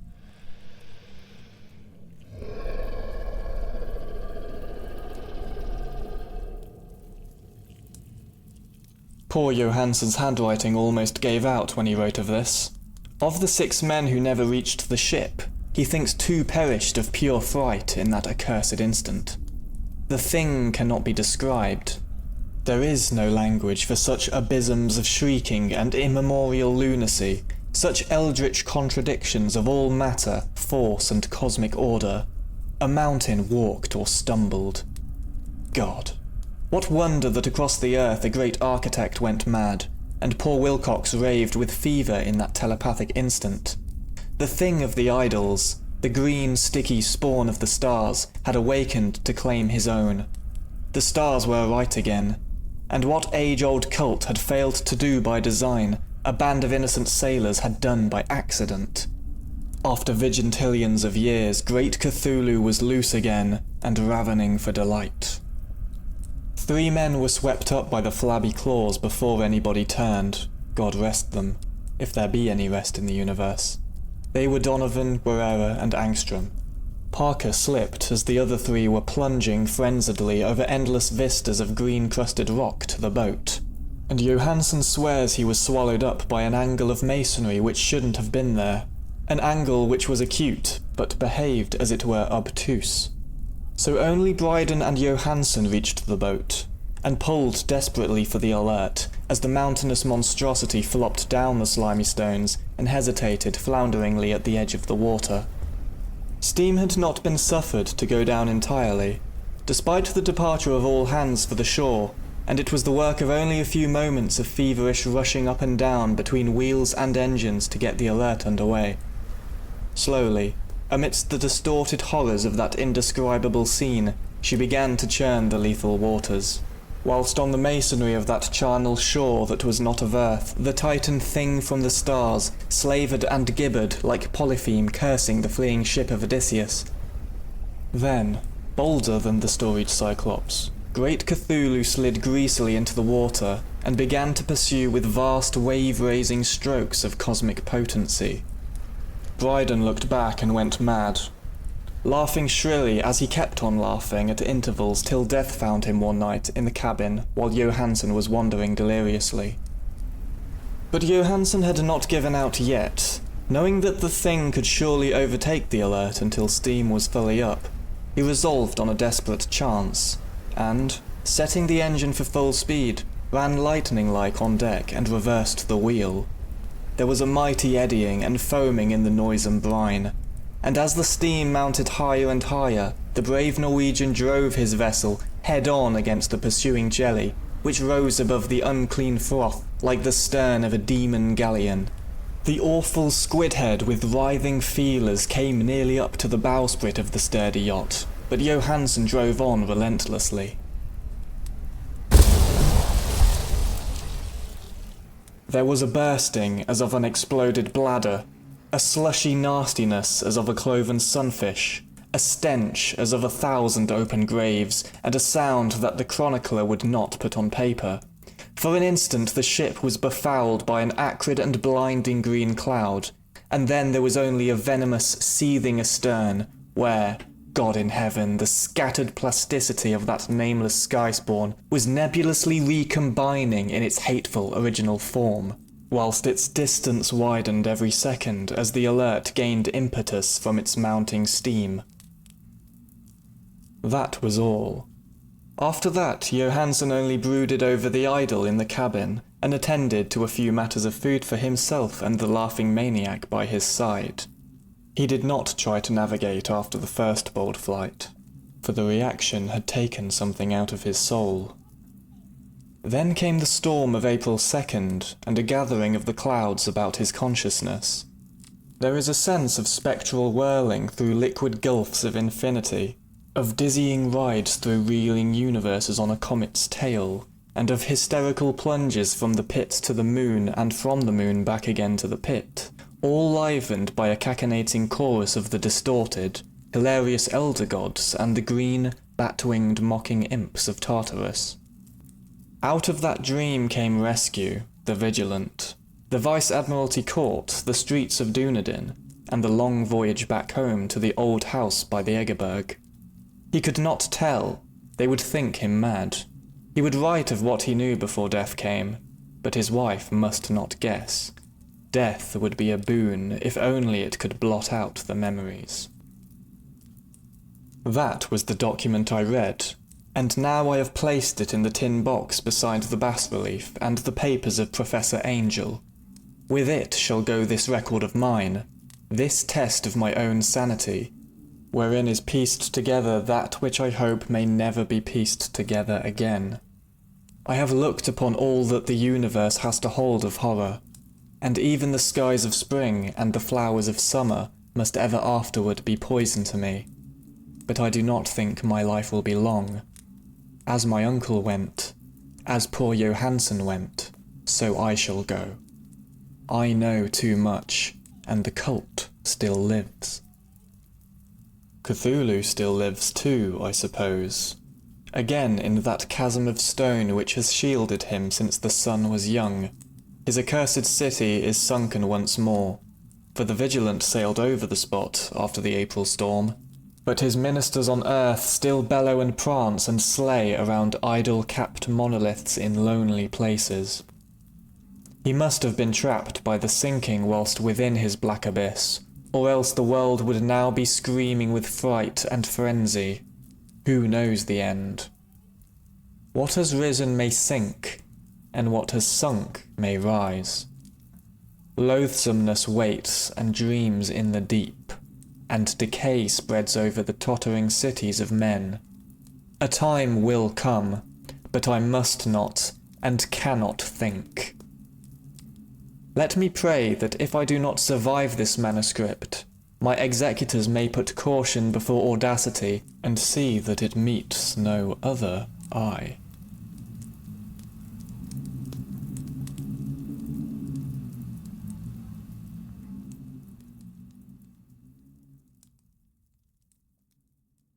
Poor Johansen's handwriting almost gave out when he wrote of this. Of the 6 men who never reached the ship, he thinks 2 perished of pure fright in that accursed instant. The thing cannot be described. There is no language for such abysms of shrieking and immemorial lunacy, such eldritch contradictions of all matter, force and cosmic order. A mountain walked or stumbled. God. What wonder that across the earth a great architect went mad, and poor Wilcox raved with fever in that telepathic instant. The thing of the idols, the green, sticky spawn of the stars, had awakened to claim his own. The stars were right again, and what age-old cult had failed to do by design, a band of innocent sailors had done by accident. After vigintillions of years, great Cthulhu was loose again, and ravening for delight. 3 men were swept up by the flabby claws before anybody turned, God rest them, if there be any rest in the universe. They were Donovan, Guerrera, and Angstrom. Parker slipped as the other 3 were plunging frenziedly over endless vistas of green-crusted rock to the boat, and Johansen swears he was swallowed up by an angle of masonry which shouldn't have been there, an angle which was acute, but behaved as it were obtuse. So only Bryden and Johansen reached the boat, and pulled desperately for the alert, as the mountainous monstrosity flopped down the slimy stones and hesitated flounderingly at the edge of the water. Steam had not been suffered to go down entirely, despite the departure of all hands for the shore, and it was the work of only a few moments of feverish rushing up and down between wheels and engines to get the alert underway. Slowly, amidst the distorted horrors of that indescribable scene, she began to churn the lethal waters. whilst on the masonry of that charnel shore that was not of earth, the Titan thing from the stars slavered and gibbered like Polypheme cursing the fleeing ship of Odysseus. Then, bolder than the storied Cyclops, great Cthulhu slid greasily into the water and began to pursue with vast wave-raising strokes of cosmic potency. Bryden looked back and went mad, laughing shrilly as he kept on laughing at intervals till death found him one night in the cabin while Johansen was wandering deliriously. But Johansen had not given out yet. Knowing that the thing could surely overtake the Alert until steam was fully up, he resolved on a desperate chance, and, setting the engine for full speed, ran lightning-like on deck and reversed the wheel. There was a mighty eddying and foaming in the noisome brine, and as the steam mounted higher and higher, the brave Norwegian drove his vessel head-on against the pursuing jelly, which rose above the unclean froth like the stern of a demon galleon. The awful squid-head with writhing feelers came nearly up to the bowsprit of the sturdy yacht, but Johansen drove on relentlessly. There was a bursting as of an exploded bladder, a slushy nastiness as of a cloven sunfish, a stench as of 1,000 open graves, and a sound that the chronicler would not put on paper. For an instant the ship was befouled by an acrid and blinding green cloud, and then there was only a venomous seething astern, where, God in heaven, the scattered plasticity of that nameless sky-spawn was nebulously recombining in its hateful original form, whilst its distance widened every second as the Alert gained impetus from its mounting steam. That was all. After that, Johansen only brooded over the idol in the cabin, and attended to a few matters of food for himself and the laughing maniac by his side. He did not try to navigate after the first bold flight, for the reaction had taken something out of his soul. Then came the storm of April 2nd, and a gathering of the clouds about his consciousness. There is a sense of spectral whirling through liquid gulfs of infinity, of dizzying rides through reeling universes on a comet's tail, and of hysterical plunges from the pit to the moon and from the moon back again to the pit, all livened by a cachinnating chorus of the distorted, hilarious elder gods and the green, bat-winged mocking imps of Tartarus. Out of that dream came Rescue, the Vigilant, the Vice-Admiralty Court, the streets of Dunedin, and the long voyage back home to the old house by the Egeberg. He could not tell. They would think him mad. He would write of what he knew before death came, but his wife must not guess. Death would be a boon if only it could blot out the memories. That was the document I read, and now I have placed it in the tin box beside the bas-relief and the papers of Professor Angel. With it shall go this record of mine, this test of my own sanity, wherein is pieced together that which I hope may never be pieced together again. I have looked upon all that the universe has to hold of horror, and even the skies of spring and the flowers of summer must ever afterward be poison to me. But I do not think my life will be long. As my uncle went, as poor Johansen went, so I shall go. I know too much, and the cult still lives. Cthulhu still lives too, I suppose. Again in that chasm of stone which has shielded him since the sun was young. His accursed city is sunken once more, for the Vigilant sailed over the spot after the April storm, but his ministers on earth still bellow and prance and slay around idol-capped monoliths in lonely places. He must have been trapped by the sinking whilst within his black abyss, or else the world would now be screaming with fright and frenzy. Who knows the end? What has risen may sink, and what has sunk may rise. Loathsomeness waits and dreams in the deep, and decay spreads over the tottering cities of men. A time will come, but I must not and cannot think. Let me pray that if I do not survive this manuscript, my executors may put caution before audacity and see that it meets no other eye.